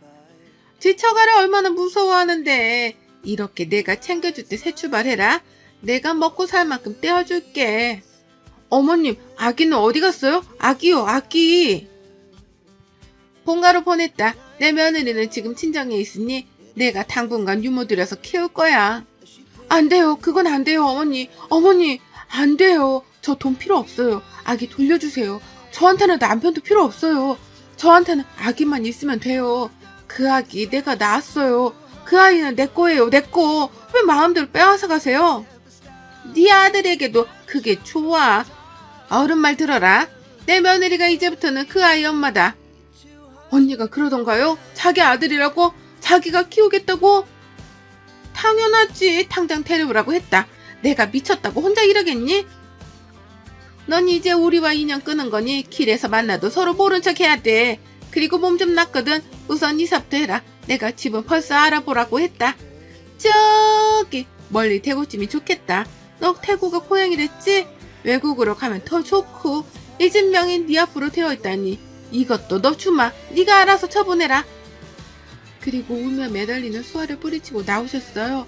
지쳐가라 얼마나 무서워하는데. 이렇게 내가 챙겨줄 때 새 출발해라. 내가 먹고 살 만큼 떼어줄게. 어머님, 아기는 어디 갔어요? 아기요, 아기. 본가로 보냈다. 내 며느리는 지금 친정에 있으니 내가 당분간 유모 들여서 키울 거야. 안 돼요. 그건 안 돼요, 어머니. 어머니, 안 돼요. 저 돈 필요 없어요. 아기 돌려주세요. 저한테는 남편도 필요 없어요. 저한테는 아기만 있으면 돼요. 그 아기 내가 낳았어요. 그 아이는 내 거예요, 내 거. 왜 마음대로 빼앗아 가세요? 네 아들에게도 그게 좋아. 어른 말 들어라. 내 며느리가 이제부터는 그 아이 엄마다. 언니가 그러던가요? 자기 아들이라고? 자기가 키우겠다고? 당연하지. 당장 데려오라고 했다. 내가 미쳤다고 혼자 이러겠니? 넌 이제 우리와 인연 끄는 거니 길에서 만나도 서로 모른 척 해야 돼. 그리고 몸 좀 났거든. 우선 이사부터 해라. 내가 집은 벌써 알아보라고 했다. 저기 멀리 대구찜이 좋겠다. 너 태구가 고향이랬지? 외국으로 가면 더 좋고 이 집 명이 네 앞으로 되어있다니. 이것도 너 주마. 네가 알아서 처분해라. 그리고 울며 매달리는 수아를 뿌리치고 나오셨어요.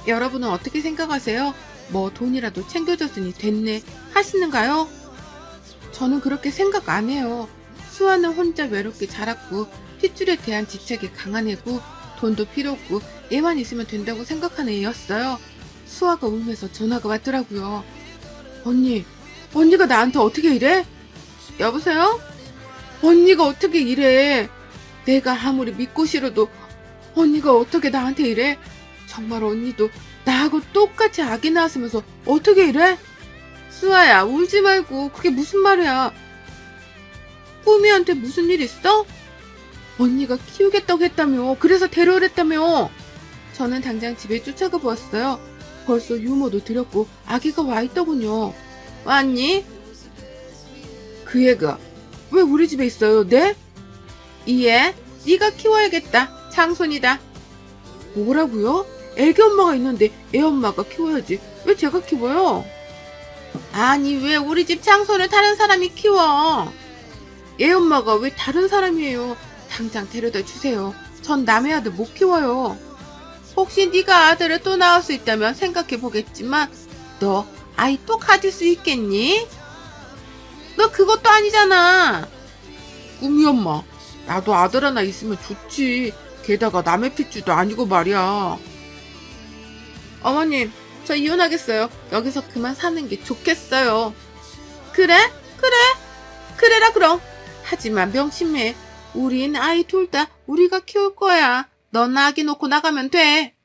여러분은 어떻게 생각하세요? 뭐 돈이라도 챙겨줬으니 됐네 하시는가요? 저는 그렇게 생각 안 해요. 수아는 혼자 외롭게 자랐고 핏줄에 대한 집착이 강한 애고 돈도 필요 없고 얘만 있으면 된다고 생각하는 애였어요. 수아가 울면서 전화가 왔더라고요. 언니, 언니가 나한테 어떻게 이래? 여보세요? 언니가 어떻게 이래? 내가 아무리 믿고 싫어도 언니가 어떻게 나한테 이래? 정말 언니도 나하고 똑같이 아기 낳았으면서 어떻게 이래? 수아야, 울지 말고. 그게 무슨 말이야? 꾸미한테 무슨 일 있어? 언니가 키우겠다고 했다며. 그래서 데려오랬다며. 저는 당장 집에 쫓아가 보았어요. 벌써 유모도 드렸고 아기가 와 있더군요. 왔니? 그 애가 왜 우리 집에 있어요? 네? 이 애 네가 키워야겠다. 장손이다. 뭐라고요? 애기 엄마가 있는데 애 엄마가 키워야지. 왜 제가 키워요? 아니, 왜 우리 집 장손을 다른 사람이 키워? 애 엄마가 왜 다른 사람이에요? 당장 데려다 주세요. 전 남의 아들 못 키워요. 혹시 네가 아들을 또 낳을 수 있다면 생각해 보겠지만 너 아이 또 가질 수 있겠니? 너 그것도 아니잖아. 꿈이 엄마, 나도 아들 하나 있으면 좋지. 게다가 남의 핏줄도 아니고 말이야. 어머님, 저 이혼하겠어요. 여기서 그만 사는 게 좋겠어요. 그래? 그래? 그래라 그럼. 하지만 명심해. 우린 아이 둘 다 우리가 키울 거야. 넌 아기 놓고 나가면 돼.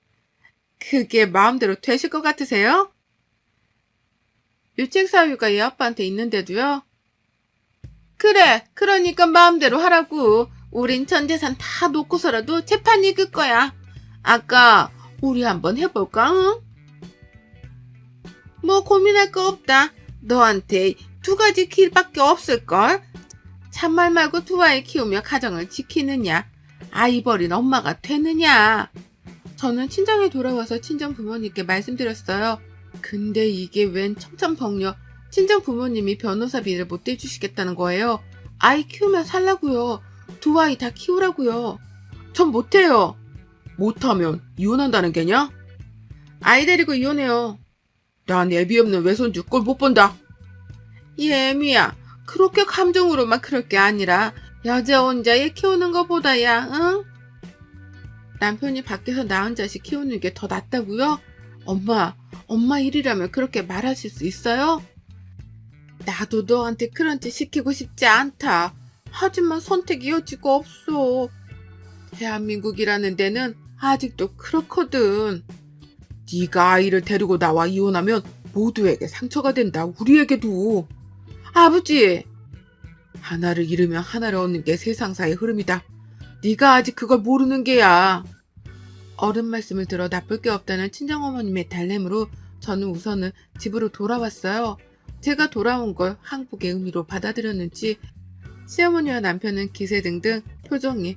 그게 마음대로 되실 것 같으세요? 유책 사유가 얘 아빠한테 있는데도요. 그래, 그러니까 마음대로 하라고. 우린 전 재산 다 놓고서라도 재판 이길 거야. 아까 우리 한번 해볼까? 응? 뭐 고민할 거 없다. 너한테 두 가지 길밖에 없을걸. 참말 말고 두 아이 키우며 가정을 지키느냐, 아이 버린 엄마가 되느냐. 저는 친정에 돌아와서 친정 부모님께 말씀드렸어요. 근데 이게 웬 청천벽력 친정 부모님이 변호사비를 못 대주시겠다는 거예요. 아이 키우면 살라고요. 두 아이 다 키우라고요. 전 못해요. 못하면 이혼한다는 게냐? 아이 데리고 이혼해요. 난 애비 없는 외손주 꼴 못 본다. 이 애미야, 그렇게 감정으로만 그럴 게 아니라 여자 혼자 애 키우는 것보다야, 응? 남편이 밖에서 낳은 자식 키우는 게 더 낫다고요? 엄마 일이라면 그렇게 말하실 수 있어요? 나도 너한테 그런 짓 시키고 싶지 않다. 하지만 선택의 여지가 없어. 대한민국이라는 데는 아직도 그렇거든. 네가 아이를 데리고 나와 이혼하면 모두에게 상처가 된다. 우리에게도. 아버지! 하나를 잃으면 하나를 얻는 게 세상사의 흐름이다. 네가 아직 그걸 모르는 게야. 어른 말씀을 들어 나쁠 게 없다는 친정어머님의 달램으로 저는 우선은 집으로 돌아왔어요. 제가 돌아온 걸 항복의 의미로 받아들였는지 시어머니와 남편은 기세등등 표정이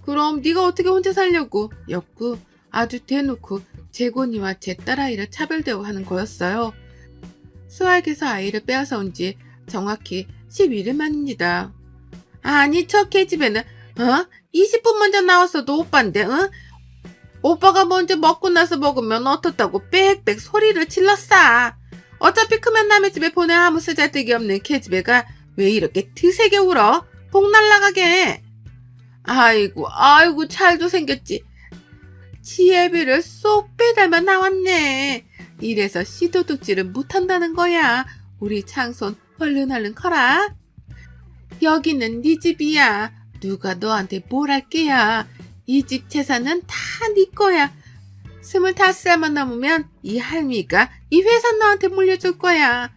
그럼 네가 어떻게 혼자 살려고 였고 아주 대놓고 재곤이와 제 딸아이를 차별대우하는 거였어요. 수학에서 아이를 빼앗아 온 지 정확히 11일 만입니다. 아니 저 계집애는 20분 먼저 나왔어도 오빠인데 오빠가 먼저 먹고 나서 먹으면 어떻다고 빽빽 소리를 질렀어. 어차피 크면 남의 집에 보내 아무 쓰잘데기 없는 계집애가 왜 이렇게 드세게 울어? 복 날라가게. 아이고 잘도 생겼지. 지혜비를 쏙 빼닮아 나왔네. 이래서 씨도둑질을 못한다는 거야. 우리 장손 얼른 커라. 여기는 네 집이야. 누가 너한테 뭘 할 게야. 이 집 재산은 다 네 거야. 25살만 넘으면 이 할미가 이 회사 너한테 물려줄 거야.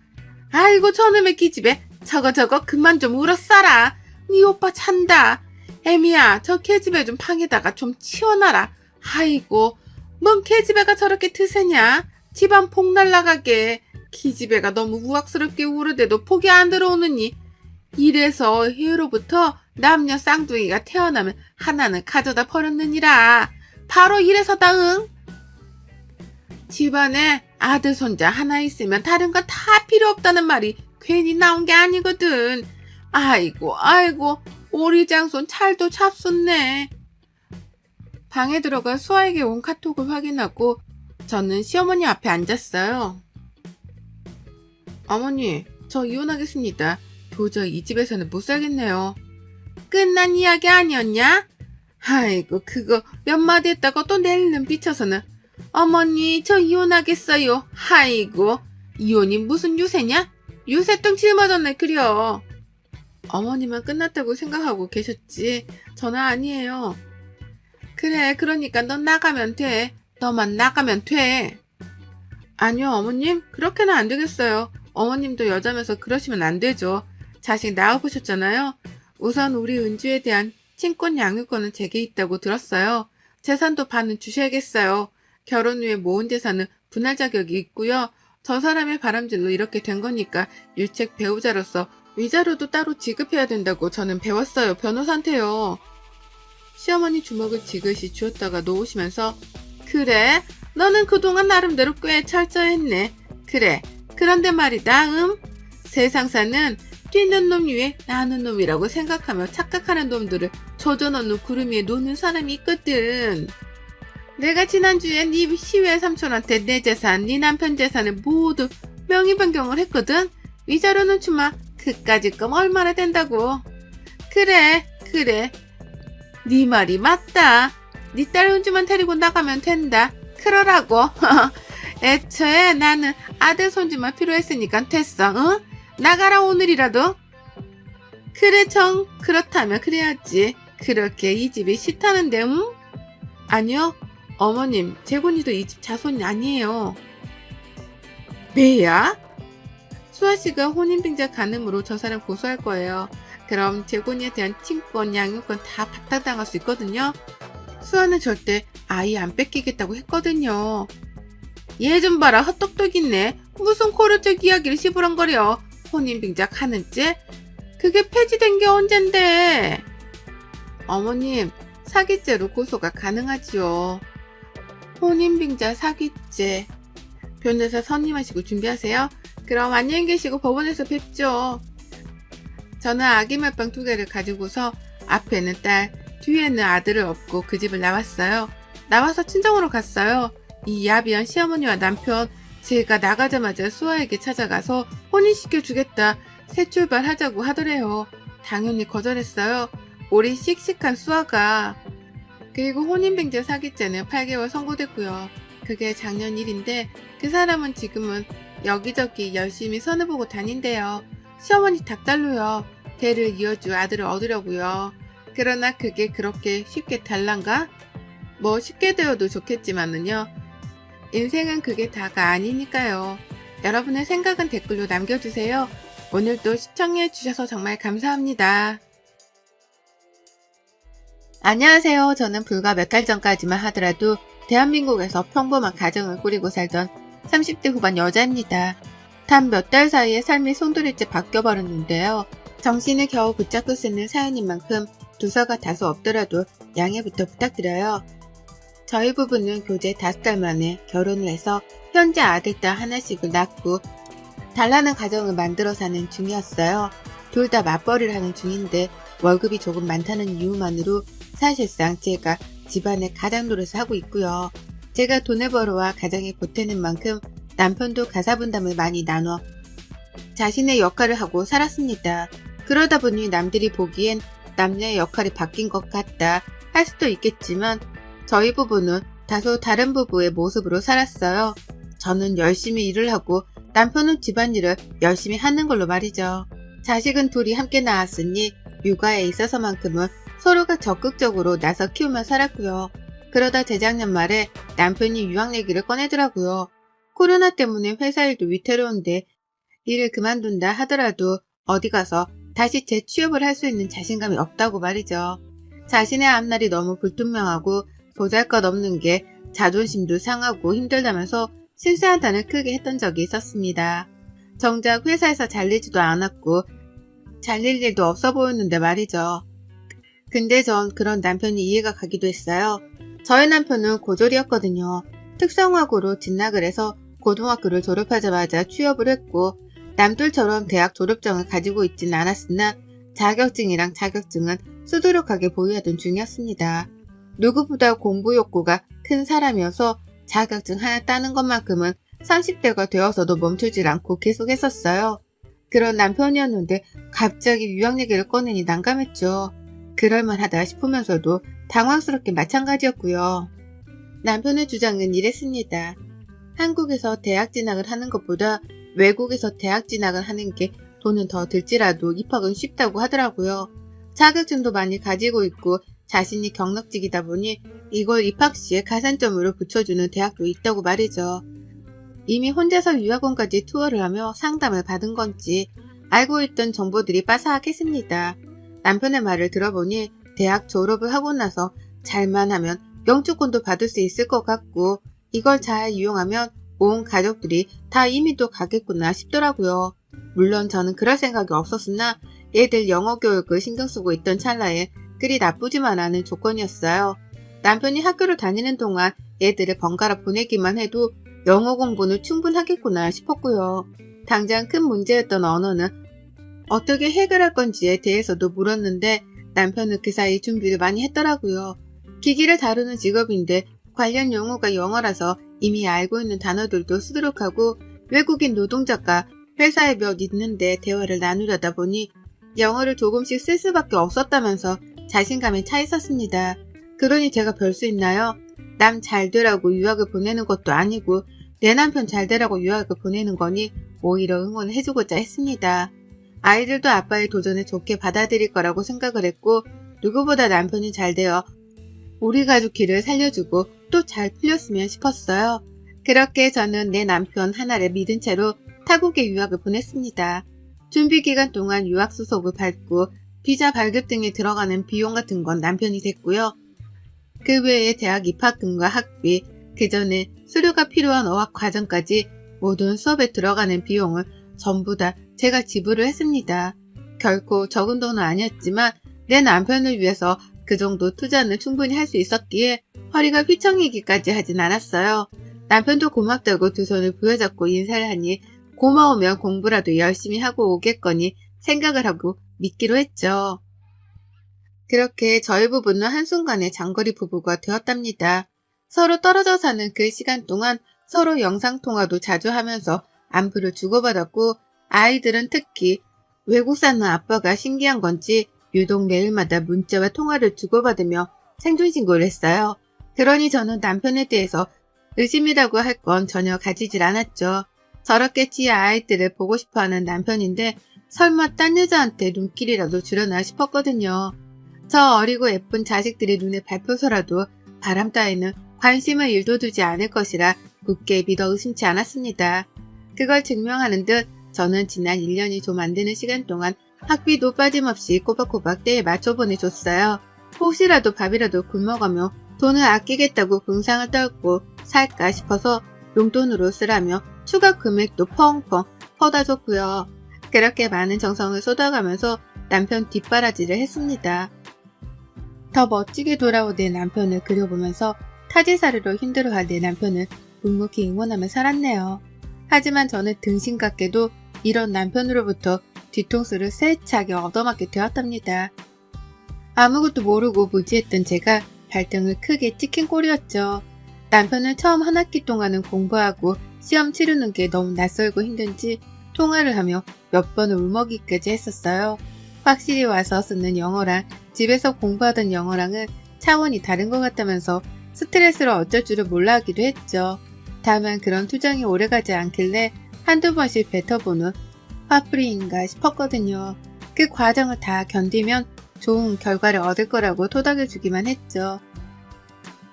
아이고 저놈의 기집애 저거 그만 좀 울어싸라. 네 오빠 잔다. 애미야 저 계집애 좀 방에다가 좀 치워놔라. 아이고 뭔 계집애가 저렇게 드세냐. 집안 복 날라가게. 기집애가 너무 우악스럽게 울으대도 폭이 안 들어오느니. 이래서 해로부터 남녀 쌍둥이가 태어나면 하나는 가져다 버렸느니라. 바로 이래서다. 응? 집안에 아들 손자 하나 있으면 다른 건 다 필요 없다는 말이 괜히 나온 게 아니거든. 아이고 오리 장손 찰도 찹쏨네. 방에 들어가 수아에게 온 카톡을 확인하고 저는 시어머니 앞에 앉았어요. 어머니 저 이혼하겠습니다. 도저히 이 집에서는 못 살겠네요. 끝난 이야기 아니었냐? 아이고 그거 몇 마디 했다고 또 내일은 비쳐서는 어머니 저 이혼하겠어요. 아이고 이혼이 무슨 유세냐? 유세똥 짊어졌네 그려. 어머니만 끝났다고 생각하고 계셨지 저는 아니에요. 그래 그러니까 넌 나가면 돼. 너만 나가면 돼. 아니요 어머님 그렇게는 안 되겠어요. 어머님도 여자면서 그러시면 안 되죠. 자식 낳아보셨잖아요. 우선 우리 은주에 대한 친권 양육권은 제게 있다고 들었어요. 재산도 반은 주셔야겠어요. 결혼 후에 모은 재산은 분할 자격이 있고요. 저 사람의 바람질로 이렇게 된 거니까 유책 배우자로서 위자료도 따로 지급해야 된다고 저는 배웠어요. 변호사한테요. 시어머니 주먹을 지그시 쥐었다가 놓으시면서 그래 너는 그동안 나름대로 꽤 철저했네. 그래 그런데 말이다. 세상사는 뛰는 놈 위에 나는 놈이라고 생각하며 착각하는 놈들을 조져넣는 구름 위에 노는 사람이 있거든. 내가 지난주에 네 시외 삼촌한테 내 재산, 네 남편 재산을 모두 명의 변경을 했거든. 위자료는 주마. 그까짓 건 얼마나 된다고. 그래 네 말이 맞다. 네 딸 은주만 데리고 나가면 된다. 그러라고. 애초에 나는 아들 손주만 필요했으니까 됐어. 응? 나가라 오늘이라도. 그래 그렇다면 그래야지. 그렇게 이 집이 싫다는데. 아니요 어머님 재곤이도 이 집 자손이 아니에요. 왜야? 수아씨가 혼인빙자 간음으로 저 사람 고소할 거예요. 그럼 재곤이에 대한 친권 양육권 다 박탈당할 수 있거든요. 수아는 절대 아이 안 뺏기겠다고 했거든요. 얘 좀 봐라 헛똑똑이네. 무슨 고려적 이야기를 시부렁거려. 혼인빙자 하는째? 그게 폐지된 게 언젠데. 어머님 사기죄로 고소가 가능하지요. 혼인빙자 사기죄. 변호사 선임하시고 준비하세요. 그럼 안녕히 계시고 법원에서 뵙죠. 저는 아기 말빵 2개를 가지고서 앞에는 딸, 뒤에는 아들을 업고 그 집을 나왔어요. 나와서 친정으로 갔어요. 이 야비한 시어머니와 남편, 제가 나가자마자 수아에게 찾아가서 혼인시켜주겠다, 새 출발하자고 하더래요. 당연히 거절했어요. 우리 씩씩한 수아가. 그리고 혼인빙자 사기죄는 8개월 선고됐고요. 그게 작년 일인데 그 사람은 지금은 여기저기 열심히 선을 보고 다닌대요. 시어머니 닭달로요. 대를 이어줄 아들을 얻으려고요. 그러나 그게 그렇게 쉽게 달란가? 뭐 쉽게 되어도 좋겠지만은요. 인생은 그게 다가 아니니까요. 여러분의 생각은 댓글로 남겨주세요. 오늘도 시청해주셔서 정말 감사합니다. 안녕하세요. 저는 불과 몇 달 전까지만 하더라도 대한민국에서 평범한 가정을 꾸리고 살던 30대 후반 여자입니다. 단 몇 달 사이에 삶이 송두리째 바뀌어버렸는데요. 정신을 겨우 붙잡고 쓰는 사연인 만큼 두서가 다소 없더라도 양해부터 부탁드려요. 저희 부부는 교제 5달 만에 결혼을 해서 현재 아들딸 하나씩을 낳고 달라는 가정을 만들어 사는 중이었어요. 둘 다 맞벌이를 하는 중인데 월급이 조금 많다는 이유만으로 사실상 제가 집안의 가장 노릇을 하고 있고요. 제가 돈을 벌어와 가정에 보태는 만큼 남편도 가사분담을 많이 나눠 자신의 역할을 하고 살았습니다. 그러다 보니 남들이 보기엔 남녀의 역할이 바뀐 것 같다 할 수도 있겠지만 저희 부부는 다소 다른 부부의 모습으로 살았어요. 저는 열심히 일을 하고 남편은 집안일을 열심히 하는 걸로 말이죠. 자식은 둘이 함께 낳았으니 육아에 있어서만큼은 서로가 적극적으로 나서 키우며 살았고요. 그러다 재작년 말에 남편이 유학 얘기를 꺼내더라고요. 코로나 때문에 회사 일도 위태로운데 일을 그만둔다 하더라도 어디 가서 다시 재취업을 할 수 있는 자신감이 없다고 말이죠. 자신의 앞날이 너무 불투명하고 보잘것없는 게 자존심도 상하고 힘들다면서 실세한탄을 크게 했던 적이 있었습니다. 정작 회사에서 잘리지도 않았고 잘릴 일도 없어 보였는데 말이죠. 근데 전 그런 남편이 이해가 가기도 했어요. 저희 남편은 고졸이었거든요. 특성화고로 진학을 해서 고등학교를 졸업하자마자 취업을 했고 남들처럼 대학 졸업장을 가지고 있진 않았으나 자격증이랑 자격증은 수두룩하게 보유하던 중이었습니다. 누구보다 공부 욕구가 큰 사람이어서 자격증 하나 따는 것만큼은 30대가 되어서도 멈추질 않고 계속했었어요. 그런 남편이었는데 갑자기 유학 얘기를 꺼내니 난감했죠. 그럴만하다 싶으면서도 당황스럽게 마찬가지였고요. 남편의 주장은 이랬습니다. 한국에서 대학 진학을 하는 것보다 외국에서 대학 진학을 하는 게 돈은 더 들지라도 입학은 쉽다고 하더라고요. 자격증도 많이 가지고 있고 자신이 경력직이다 보니 이걸 입학 시에 가산점으로 붙여주는 대학도 있다고 말이죠. 이미 혼자서 유학원까지 투어를 하며 상담을 받은 건지 알고 있던 정보들이 빠삭했습니다. 남편의 말을 들어보니 대학 졸업을 하고 나서 잘만 하면 영주권도 받을 수 있을 것 같고 이걸 잘 이용하면 온 가족들이 다 이민도 가겠구나 싶더라고요. 물론 저는 그럴 생각이 없었으나 애들 영어 교육을 신경 쓰고 있던 찰나에 그리 나쁘지만 않은 조건이었어요. 남편이 학교를 다니는 동안 애들을 번갈아 보내기만 해도 영어 공부는 충분하겠구나 싶었고요. 당장 큰 문제였던 언어는 어떻게 해결할 건지에 대해서도 물었는데 남편은 그 사이 준비를 많이 했더라고요. 기기를 다루는 직업인데 관련 용어가 영어라서 이미 알고 있는 단어들도 수두룩하고 외국인 노동자가 회사에 몇 있는데 대화를 나누려다 보니 영어를 조금씩 쓸 수밖에 없었다면서 자신감이 차 있었습니다. 그러니 제가 별 수 있나요? 남 잘 되라고 유학을 보내는 것도 아니고 내 남편 잘 되라고 유학을 보내는 거니 오히려 응원을 해주고자 했습니다. 아이들도 아빠의 도전을 좋게 받아들일 거라고 생각을 했고 누구보다 남편이 잘 되어 우리 가족 길을 살려주고 또 잘 풀렸으면 싶었어요. 그렇게 저는 내 남편 하나를 믿은 채로 타국에 유학을 보냈습니다. 준비 기간 동안 유학 수속을 밟고 비자 발급 등에 들어가는 비용 같은 건 남편이 됐고요. 그 외에 대학 입학금과 학비, 그 전에 수료가 필요한 어학 과정까지 모든 수업에 들어가는 비용을 전부 다 제가 지불을 했습니다. 결코 적은 돈은 아니었지만 내 남편을 위해서 그 정도 투자는 충분히 할 수 있었기에 허리가 휘청이기까지 하진 않았어요. 남편도 고맙다고 두 손을 부여잡고 인사를 하니 고마우면 공부라도 열심히 하고 오겠거니 생각을 하고 믿기로 했죠. 그렇게 저희 부부는 한순간에 장거리 부부가 되었답니다. 서로 떨어져 사는 그 시간 동안 서로 영상통화도 자주 하면서 안부를 주고받았고 아이들은 특히 외국 사는 아빠가 신기한 건지 유독 매일마다 문자와 통화를 주고받으며 생존신고를 했어요. 그러니 저는 남편에 대해서 의심이라고 할 건 전혀 가지질 않았죠. 저렇겠지 아이들을 보고 싶어하는 남편인데 설마 딴 여자한테 눈길이라도 주려나 싶었거든요. 저 어리고 예쁜 자식들이 눈에 밟혀서라도 바람 따위는 관심을 일도 두지 않을 것이라 굳게 믿어 의심치 않았습니다. 그걸 증명하는 듯 저는 지난 1년이 좀 안 되는 시간 동안 학비도 빠짐없이 꼬박꼬박 때에 맞춰 보내줬어요. 혹시라도 밥이라도 굶어가며 돈을 아끼겠다고 궁상을 떨고 살까 싶어서 용돈으로 쓰라며 추가 금액도 펑펑 퍼다 줬고요. 그렇게 많은 정성을 쏟아가면서 남편 뒷바라지를 했습니다. 더 멋지게 돌아온 내 남편을 그려보면서 타지사르로 힘들어할 내 남편을 묵묵히 응원하며 살았네요. 하지만 저는 등신같게도 이런 남편으로부터 뒤통수를 세차게 얻어맞게 되었답니다. 아무것도 모르고 무지했던 제가 발등을 크게 찍힌 꼴이었죠. 남편은 처음 한 학기 동안은 공부하고 시험 치르는 게 너무 낯설고 힘든지 통화를 하며 몇 번을 울먹이까지 했었어요. 확실히 와서 쓰는 영어랑 집에서 공부하던 영어랑은 차원이 다른 것 같다면서 스트레스를 어쩔 줄을 몰라 하기도 했죠. 다만 그런 투정이 오래가지 않길래 한두 번씩 뱉어보는 화풀이인가 싶었거든요. 그 과정을 다 견디면 좋은 결과를 얻을 거라고 토닥여주기만 했죠.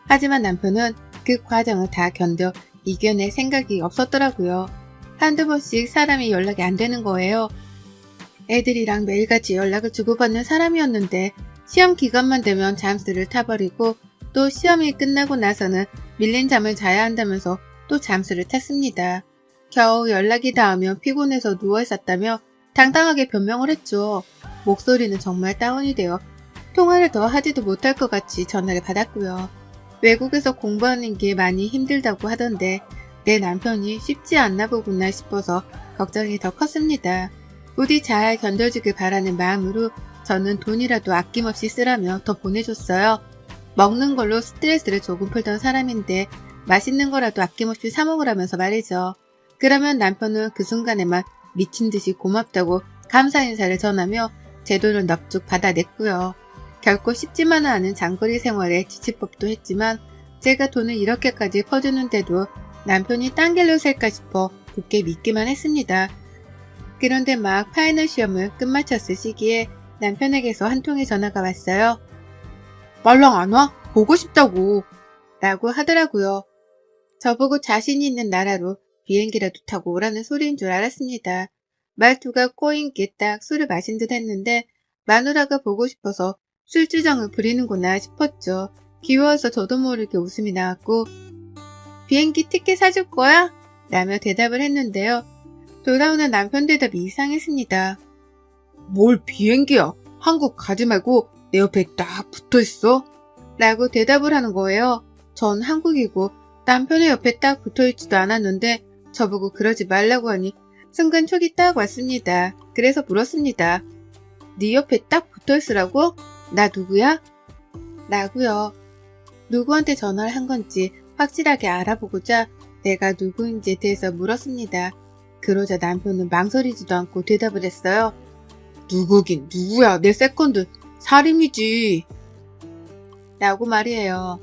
하지만 남편은 그 과정을 다 견뎌 이겨낼 생각이 없었더라고요. 한두 번씩 사람이 연락이 안 되는 거예요. 애들이랑 매일같이 연락을 주고받는 사람이었는데 시험 기간만 되면 잠수를 타버리고 또 시험이 끝나고 나서는 밀린 잠을 자야 한다면서 또 잠수를 탔습니다. 겨우 연락이 닿으면 피곤해서 누워있었다며 당당하게 변명을 했죠. 목소리는 정말 다운이 되어 통화를 더 하지도 못할 것 같이 전화를 받았고요. 외국에서 공부하는 게 많이 힘들다고 하던데 내 남편이 쉽지 않나 보구나 싶어서 걱정이 더 컸습니다. 부디 잘 견뎌주길 바라는 마음으로 저는 돈이라도 아낌없이 쓰라며 더 보내줬어요. 먹는 걸로 스트레스를 조금 풀던 사람인데 맛있는 거라도 아낌없이 사 먹으라면서 말이죠. 그러면 남편은 그 순간에만 미친 듯이 고맙다고 감사 인사를 전하며 제 돈을 넙죽 받아냈고요. 결코 쉽지만은 않은 장거리 생활에 지칠 법도 했지만 제가 돈을 이렇게까지 퍼주는데도 남편이 딴 길로 셀까 싶어 굳게 믿기만 했습니다. 그런데 막 파이널 시험을 끝마쳤을 시기에 남편에게서 한 통의 전화가 왔어요. 말랑 안 와? 보고 싶다고 라고 하더라고요. 저보고 자신이 있는 나라로 비행기라도 타고 오라는 소리인 줄 알았습니다. 말투가 꼬인 게 딱 술을 마신 듯 했는데 마누라가 보고 싶어서 술주정을 부리는구나 싶었죠. 귀여워서 저도 모르게 웃음이 나왔고 비행기 티켓 사줄 거야? 라며 대답을 했는데요. 돌아오는 남편 대답이 이상했습니다. 뭘 비행기야? 한국 가지 말고 내 옆에 딱 붙어있어? 라고 대답을 하는 거예요. 전 한국이고 남편의 옆에 딱 붙어있지도 않았는데 저보고 그러지 말라고 하니 순간 촉이 딱 왔습니다. 그래서 물었습니다. 네 옆에 딱 붙어있으라고? 나 누구야? 라고요. 누구한테 전화를 한 건지 확실하게 알아보고자 내가 누구인지에 대해서 물었습니다. 그러자 남편은 망설이지도 않고 대답을 했어요. 누구긴 누구야, 내 세컨드 살인이지 라고 말이에요.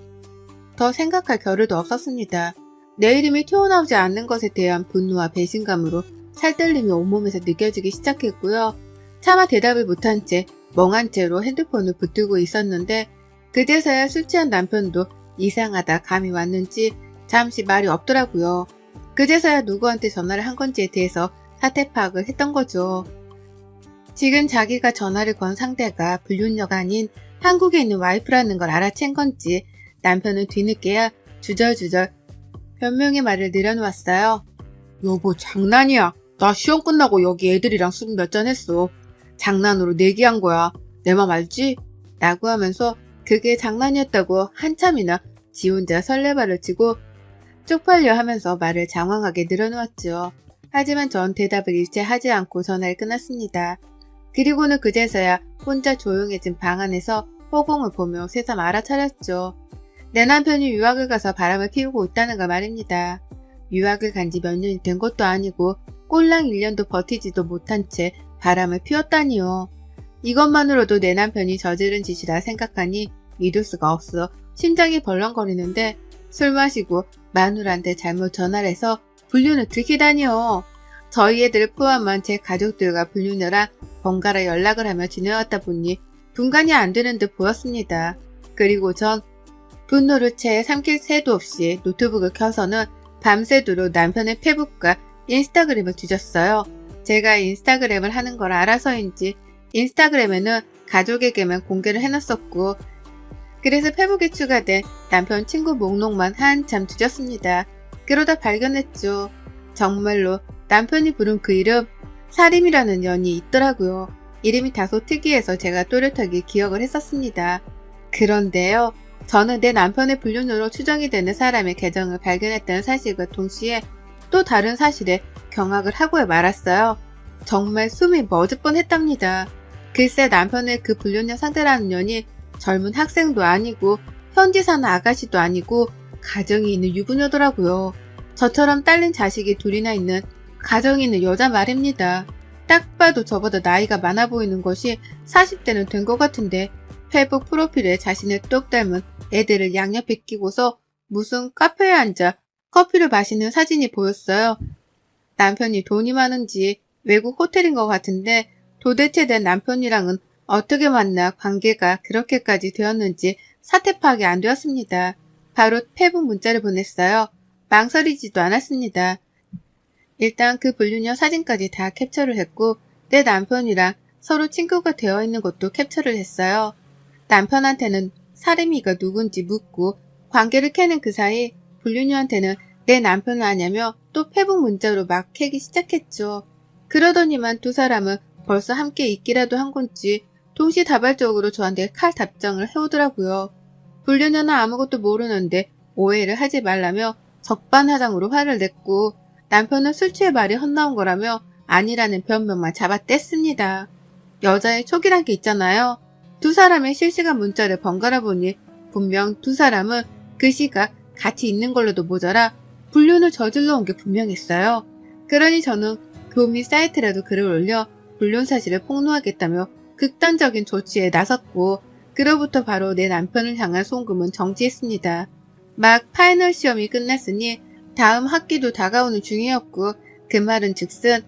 더 생각할 겨를도 없었습니다. 내 이름이 튀어나오지 않는 것에 대한 분노와 배신감으로 살떨림이 온몸에서 느껴지기 시작했고요. 차마 대답을 못한 채 멍한 채로 핸드폰을 붙들고 있었는데 그제서야 술 취한 남편도 이상하다 감이 왔는지 잠시 말이 없더라고요. 그제서야 누구한테 전화를 한 건지에 대해서 사태 파악을 했던 거죠. 지금 자기가 전화를 건 상대가 불륜녀가 아닌 한국에 있는 와이프라는 걸 알아챈 건지 남편은 뒤늦게야 주절주절 변명의 말을 늘어놓았어요. 여보 장난이야. 나 시험 끝나고 여기 애들이랑 술 몇 잔 했어. 장난으로 내기한 거야. 내 맘 알지? 라고 하면서 그게 장난이었다고 한참이나 지 혼자 설레발을 치고 쪽팔려 하면서 말을 장황하게 늘어놓았죠. 하지만 전 대답을 일체 하지 않고 전화를 끊었습니다. 그리고는 그제서야 혼자 조용해진 방 안에서 허공을 보며 새삼 알아차렸죠. 내 남편이 유학을 가서 바람을 피우고 있다는 걸 말입니다. 유학을 간 지 몇 년이 된 것도 아니고 꼴랑 1년도 버티지도 못한 채 바람을 피웠다니요. 이것만으로도 내 남편이 저지른 짓이라 생각하니 믿을 수가 없어 심장이 벌렁거리는데 술 마시고 마누라한테 잘못 전화를 해서 불륜을 들키다니요. 저희 애들 포함한 제 가족들과 불륜녀랑 번갈아 연락을 하며 지내왔다 보니 분간이 안 되는 듯 보였습니다. 그리고 전 분노를 채 삼킬 새도 없이 노트북을 켜서는 밤새도록 남편의 페북과 인스타그램을 뒤졌어요. 제가 인스타그램을 하는 걸 알아서인지 인스타그램에는 가족에게만 공개를 해놨었고 그래서 페북에 추가된 남편 친구 목록만 한참 뒤졌습니다. 그러다 발견했죠. 정말로 남편이 부른 그 이름 사림이라는 년이 있더라고요. 이름이 다소 특이해서 제가 또렷하게 기억을 했었습니다. 그런데요. 저는 내 남편의 불륜으로 추정이 되는 사람의 계정을 발견했다는 사실과 동시에 또 다른 사실에 경악을 하고 말았어요. 정말 숨이 멎을 뻔했답니다. 글쎄 남편의 그 불륜녀 상대라는 년이 젊은 학생도 아니고 현지 사는 아가씨도 아니고 가정이 있는 유부녀더라고요. 저처럼 딸린 자식이 둘이나 있는 가정이 있는 여자 말입니다. 딱 봐도 저보다 나이가 많아 보이는 것이 40대는 된 것 같은데 페북 프로필에 자신을 똑 닮은 애들을 양옆에 끼고서 무슨 카페에 앉아 커피를 마시는 사진이 보였어요. 남편이 돈이 많은지 외국 호텔인 것 같은데 도대체 내 남편이랑은 어떻게 만나 관계가 그렇게까지 되었는지 사태 파악이 안 되었습니다. 바로 페북 문자를 보냈어요. 망설이지도 않았습니다. 일단 그 불륜녀 사진까지 다 캡처를 했고 내 남편이랑 서로 친구가 되어 있는 것도 캡처를 했어요. 남편한테는 사림이가 누군지 묻고 관계를 캐는 그 사이 불륜녀한테는 내 남편을 아냐며 또 페북 문자로 막 캐기 시작했죠. 그러더니만 두 사람은 벌써 함께 있기라도 한 건지 동시다발적으로 저한테 칼 답장을 해오더라고요. 불륜녀는 아무것도 모르는데 오해를 하지 말라며 적반하장으로 화를 냈고 남편은 술 취해 말이 헛나온 거라며 아니라는 변명만 잡아뗐습니다. 여자의 촉이란 게 있잖아요. 두 사람의 실시간 문자를 번갈아 보니 분명 두 사람은 그 시각 같이 있는 걸로도 모자라 불륜을 저질러 온 게 분명했어요. 그러니 저는 교미 사이트라도 글을 올려 불륜 사실을 폭로하겠다며 극단적인 조치에 나섰고 그로부터 바로 내 남편을 향한 송금은 정지했습니다. 막 파이널 시험이 끝났으니 다음 학기도 다가오는 중이었고 그 말은 즉슨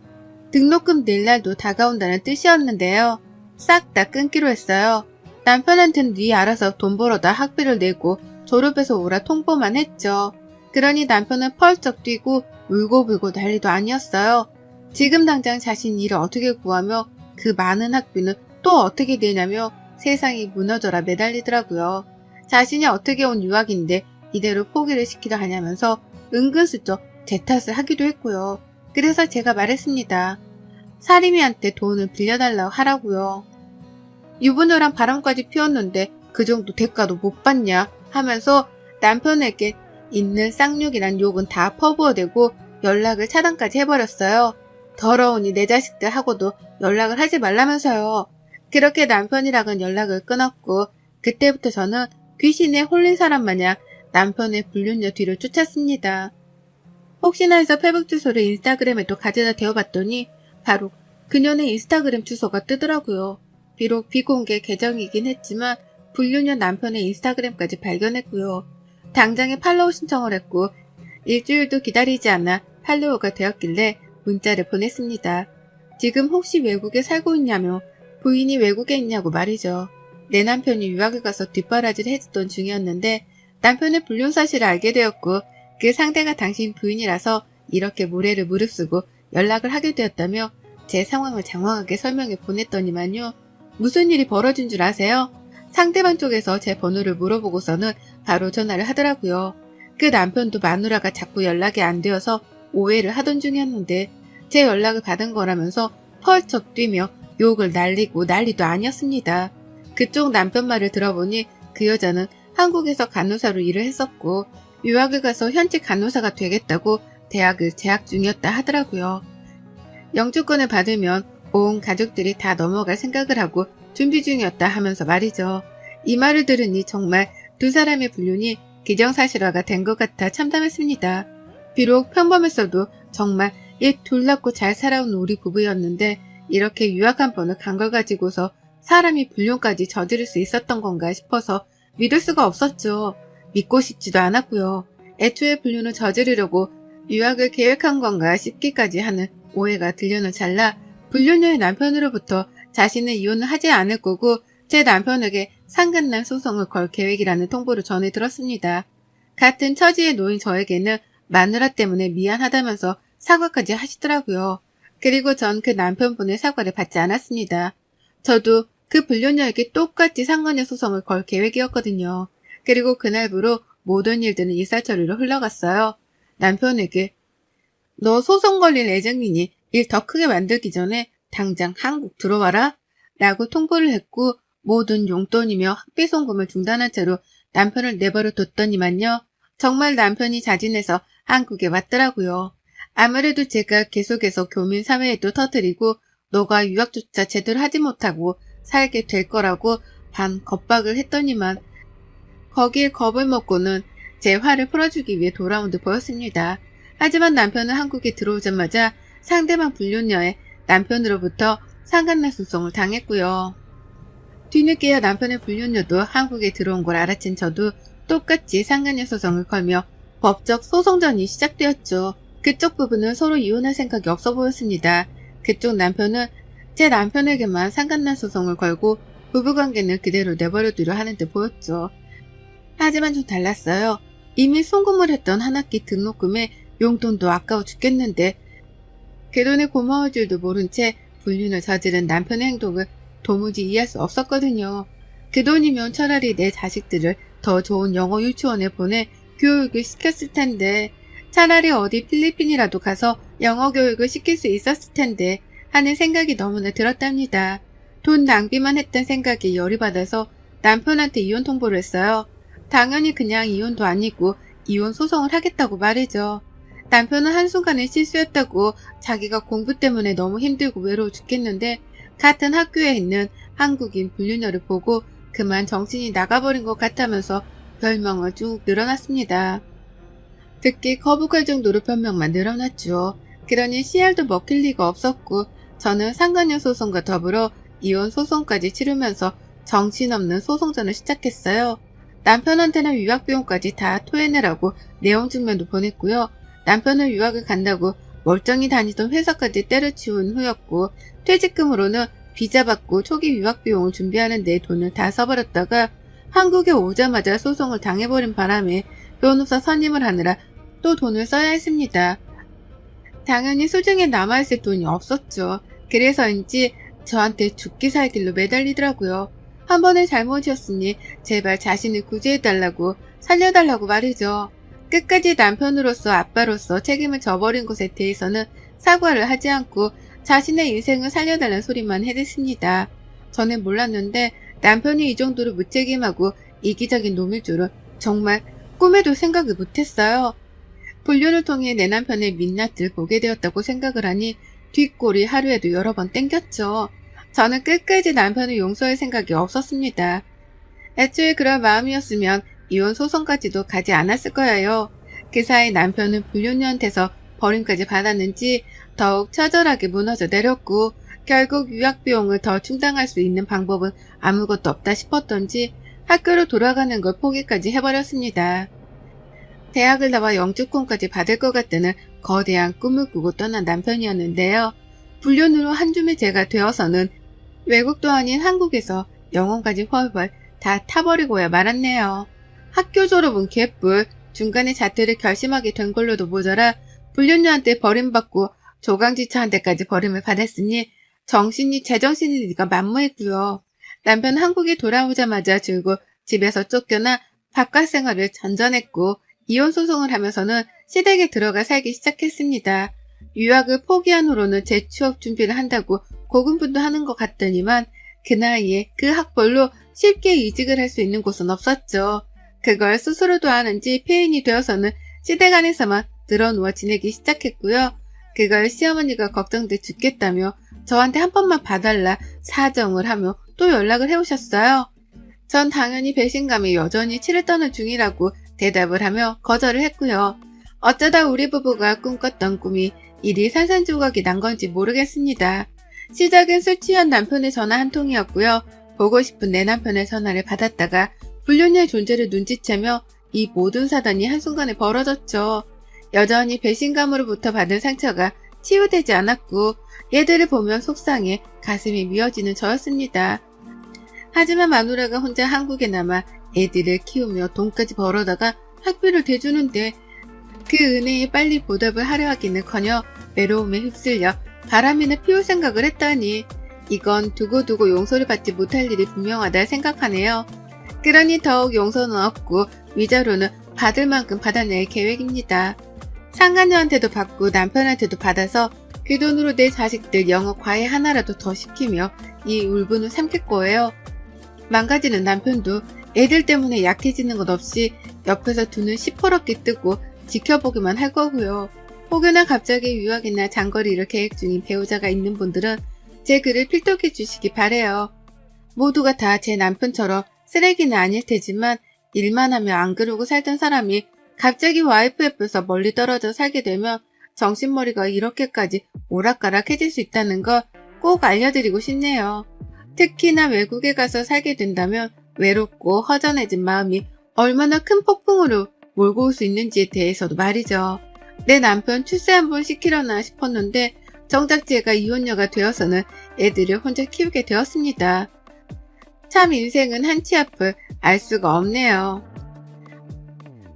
등록금 낼 날도 다가온다는 뜻이었는데요. 싹 다 끊기로 했어요. 남편한테는 네 알아서 돈 벌어다 학비를 내고 졸업해서 오라 통보만 했죠. 그러니 남편은 펄쩍 뛰고 울고불고 난리도 아니었어요. 지금 당장 자신 일을 어떻게 구하며 그 많은 학비는 또 어떻게 내냐며 세상이 무너져라 매달리더라고요. 자신이 어떻게 온 유학인데 이대로 포기를 시키려 하냐면서 은근슬쩍 제 탓을 하기도 했고요. 그래서 제가 말했습니다. 사림이한테 돈을 빌려달라고 하라고요. 유부녀랑 바람까지 피웠는데 그 정도 대가도 못 받냐 하면서 남편에게 있는 쌍욕이란 욕은 다 퍼부어대고 연락을 차단까지 해버렸어요. 더러우니 내 자식들하고도 연락을 하지 말라면서요. 그렇게 남편이랑은 연락을 끊었고 그때부터 저는 귀신에 홀린 사람 마냥 남편의 불륜녀 뒤를 쫓았습니다. 혹시나 해서 페북 주소를 인스타그램에 또 가져다 대어봤더니 바로 그녀의 인스타그램 주소가 뜨더라고요. 비록 비공개 계정이긴 했지만 불륜녀 남편의 인스타그램까지 발견했고요. 당장에 팔로우 신청을 했고 일주일도 기다리지 않아 팔로워가 되었길래 문자를 보냈습니다. 지금 혹시 외국에 살고 있냐며 부인이 외국에 있냐고 말이죠. 내 남편이 유학을 가서 뒷바라지를 해주던 중이었는데 남편의 불륜 사실을 알게 되었고 그 상대가 당신 부인이라서 이렇게 모래를 무릅쓰고 연락을 하게 되었다며 제 상황을 장황하게 설명해 보냈더니만요. 무슨 일이 벌어진 줄 아세요? 상대방 쪽에서 제 번호를 물어보고서는 바로 전화를 하더라고요. 그 남편도 마누라가 자꾸 연락이 안 되어서 오해를 하던 중이었는데 제 연락을 받은 거라면서 펄쩍 뛰며 욕을 날리고 난리도 아니었습니다. 그쪽 남편 말을 들어보니 그 여자는 한국에서 간호사로 일을 했었고 유학을 가서 현지 간호사가 되겠다고 대학을 재학 중이었다 하더라고요. 영주권을 받으면 온 가족들이 다 넘어갈 생각을 하고 준비 중이었다 하면서 말이죠. 이 말을 들으니 정말 두 사람의 불륜이 기정사실화가 된 것 같아 참담했습니다. 비록 평범했어도 정말 이 둘났고 잘 살아온 우리 부부였는데 이렇게 유학 한 번을 간 걸 가지고서 사람이 불륜까지 저지를 수 있었던 건가 싶어서 믿을 수가 없었죠. 믿고 싶지도 않았고요. 애초에 불륜을 저지르려고 유학을 계획한 건가 싶기까지 하는 오해가 들려는 찰나 불륜녀의 남편으로부터 자신은 이혼을 하지 않을 거고 제 남편에게 상간난 소송을 걸 계획이라는 통보를 전해 들었습니다. 같은 처지에 놓인 저에게는 마누라 때문에 미안하다면서 사과까지 하시더라고요. 그리고 전 그 남편분의 사과를 받지 않았습니다. 저도 그 불륜녀에게 똑같이 상간녀 소송을 걸 계획이었거든요. 그리고 그날부로 모든 일들은 일사천리로 흘러갔어요. 남편에게 너 소송 걸릴 예정이니 일 더 크게 만들기 전에 당장 한국 들어와라 라고 통보를 했고 모든 용돈이며 학비 송금을 중단한 채로 남편을 내버려 뒀더니만요. 정말 남편이 자진해서 한국에 왔더라고요. 아무래도 제가 계속해서 교민 사회에도 터뜨리고 너가 유학조차 제대로 하지 못하고 살게 될 거라고 반 겁박을 했더니만 거기에 겁을 먹고는 제 화를 풀어주기 위해 돌아온 듯 보였습니다. 하지만 남편은 한국에 들어오자마자 상대방 불륜녀의 남편으로부터 상간난 소송을 당했고요. 뒤늦게야 남편의 불륜녀도 한국에 들어온 걸 알아챈 저도 똑같이 상간녀 소송을 걸며 법적 소송전이 시작되었죠. 그쪽 부부는 서로 이혼할 생각이 없어 보였습니다. 그쪽 남편은 제 남편에게만 상간난 소송을 걸고 부부관계는 그대로 내버려두려 하는 듯 보였죠. 하지만 좀 달랐어요. 이미 송금을 했던 한 학기 등록금에 용돈도 아까워 죽겠는데 그 돈에 고마울 줄도 모른 채 불륜을 저지른 남편의 행동을 도무지 이해할 수 없었거든요. 그 돈이면 차라리 내 자식들을 더 좋은 영어 유치원에 보내 교육을 시켰을 텐데 차라리 어디 필리핀이라도 가서 영어 교육을 시킬 수 있었을 텐데 하는 생각이 너무나 들었답니다. 돈 낭비만 했던 생각에 열이 받아서 남편한테 이혼 통보를 했어요. 당연히 그냥 이혼도 아니고 이혼 소송을 하겠다고 말이죠. 남편은 한순간의 실수였다고 자기가 공부 때문에 너무 힘들고 외로워 죽겠는데 같은 학교에 있는 한국인 불륜녀를 보고 그만 정신이 나가버린 것 같다면서 별명을 쭉 늘어났습니다. 듣기 거북할 정도로 변명만 늘어났죠. 그러니 CR도 먹힐 리가 없었고 저는 상간녀 소송과 더불어 이혼 소송까지 치르면서 정신없는 소송전을 시작했어요. 남편한테는 유학비용까지 다 토해내라고 내용 증명도 보냈고요. 남편은 유학을 간다고 멀쩡히 다니던 회사까지 때려치운 후였고 퇴직금으로는 비자 받고 초기 유학비용을 준비하는 데 돈을 다 써버렸다가 한국에 오자마자 소송을 당해버린 바람에 변호사 선임을 하느라 또 돈을 써야 했습니다. 당연히 수중에 남아있을 돈이 없었죠. 그래서인지 저한테 죽기 살길로 매달리더라고요. 한 번의 잘못이었으니 제발 자신을 구제해달라고 살려달라고 말이죠. 끝까지 남편으로서 아빠로서 책임을 져버린 것에 대해서는 사과를 하지 않고 자신의 인생을 살려달라는 소리만 해댔습니다. 저는 몰랐는데 남편이 이 정도로 무책임하고 이기적인 놈일 줄은 정말 꿈에도 생각을 못했어요. 불륜을 통해 내 남편의 민낯을 보게 되었다고 생각을 하니 뒷골이 하루에도 여러 번 땡겼죠. 저는 끝까지 남편을 용서할 생각이 없었습니다. 애초에 그럴 마음이었으면 이혼 소송까지도 가지 않았을 거예요. 그 사이 남편은 불륜녀한테서 버림까지 받았는지 더욱 처절하게 무너져 내렸고 결국 유학비용을 더 충당할 수 있는 방법은 아무것도 없다 싶었던지 학교로 돌아가는 걸 포기까지 해버렸습니다. 대학을 나와 영주권까지 받을 것 같다는 거대한 꿈을 꾸고 떠난 남편이었는데요. 불륜으로 한 줌의 죄가 되어서는 외국도 아닌 한국에서 영혼까지 훨훨 다 타버리고야 말았네요. 학교 졸업은 개뿔, 중간에 자퇴를 결심하게 된 걸로도 모자라 불륜녀한테 버림받고 조강지처한테까지 버림을 받았으니 정신이 제정신이 리가 만무했고요. 남편 한국에 돌아오자마자 줄곧 집에서 쫓겨나 바깥 생활을 전전했고 이혼 소송을 하면서는 시댁에 들어가 살기 시작했습니다. 유학을 포기한 후로는 재취업 준비를 한다고 고군분투하는 것 같더니만 그 나이에 그 학벌로 쉽게 이직을 할 수 있는 곳은 없었죠. 그걸 스스로도 아는지 폐인이 되어서는 시댁안에서만 늘어누워 지내기 시작했고요. 그걸 시어머니가 걱정돼 죽겠다며 저한테 한 번만 봐달라 사정을 하며 또 연락을 해오셨어요. 전 당연히 배신감에 여전히 치를 떠는 중이라고 대답을 하며 거절을 했고요. 어쩌다 우리 부부가 꿈꿨던 꿈이 이리 산산조각이 난 건지 모르겠습니다. 시작은 술 취한 남편의 전화 한 통이었고요. 보고 싶은 내 남편의 전화를 받았다가 불륜녀의 존재를 눈치채며 이 모든 사단이 한순간에 벌어졌죠. 여전히 배신감으로부터 받은 상처가 치유되지 않았고 얘들을 보면 속상해 가슴이 미어지는 저였습니다. 하지만 마누라가 혼자 한국에 남아 애들을 키우며 돈까지 벌어다가 학비를 대주는데 그 은혜에 빨리 보답을 하려 하기는커녕 외로움에 휩쓸려 바람이나 피울 생각을 했다니 이건 두고두고 용서를 받지 못할 일이 분명하다 생각하네요. 그러니 더욱 용서는 없고 위자료는 받을 만큼 받아낼 계획입니다. 상간녀한테도 받고 남편한테도 받아서 그 돈으로 내 자식들 영어 과외 하나라도 더 시키며 이 울분을 삼킬 거예요. 망가지는 남편도 애들 때문에 약해지는 것 없이 옆에서 두 눈 시퍼렇게 뜨고 지켜보기만 할 거고요. 혹여나 갑자기 유학이나 장거리를 계획 중인 배우자가 있는 분들은 제 글을 필독해 주시기 바래요. 모두가 다 제 남편처럼 쓰레기는 아닐 테지만 일만 하며 안 그러고 살던 사람이 갑자기 와이프 옆에서 멀리 떨어져 살게 되면 정신머리가 이렇게까지 오락가락해질 수 있다는 걸 꼭 알려드리고 싶네요. 특히나 외국에 가서 살게 된다면 외롭고 허전해진 마음이 얼마나 큰 폭풍으로 몰고 올 수 있는지에 대해서도 말이죠. 내 남편 출세 한번 시키려나 싶었는데 정작 제가 이혼녀가 되어서는 애들을 혼자 키우게 되었습니다. 참 인생은 한치 앞을 알 수가 없네요.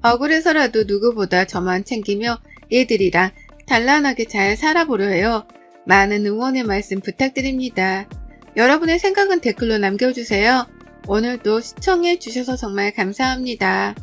억울해서라도 누구보다 저만 챙기며 애들이랑 단란하게 잘 살아보려 해요. 많은 응원의 말씀 부탁드립니다. 여러분의 생각은 댓글로 남겨주세요. 오늘도 시청해주셔서 정말 감사합니다.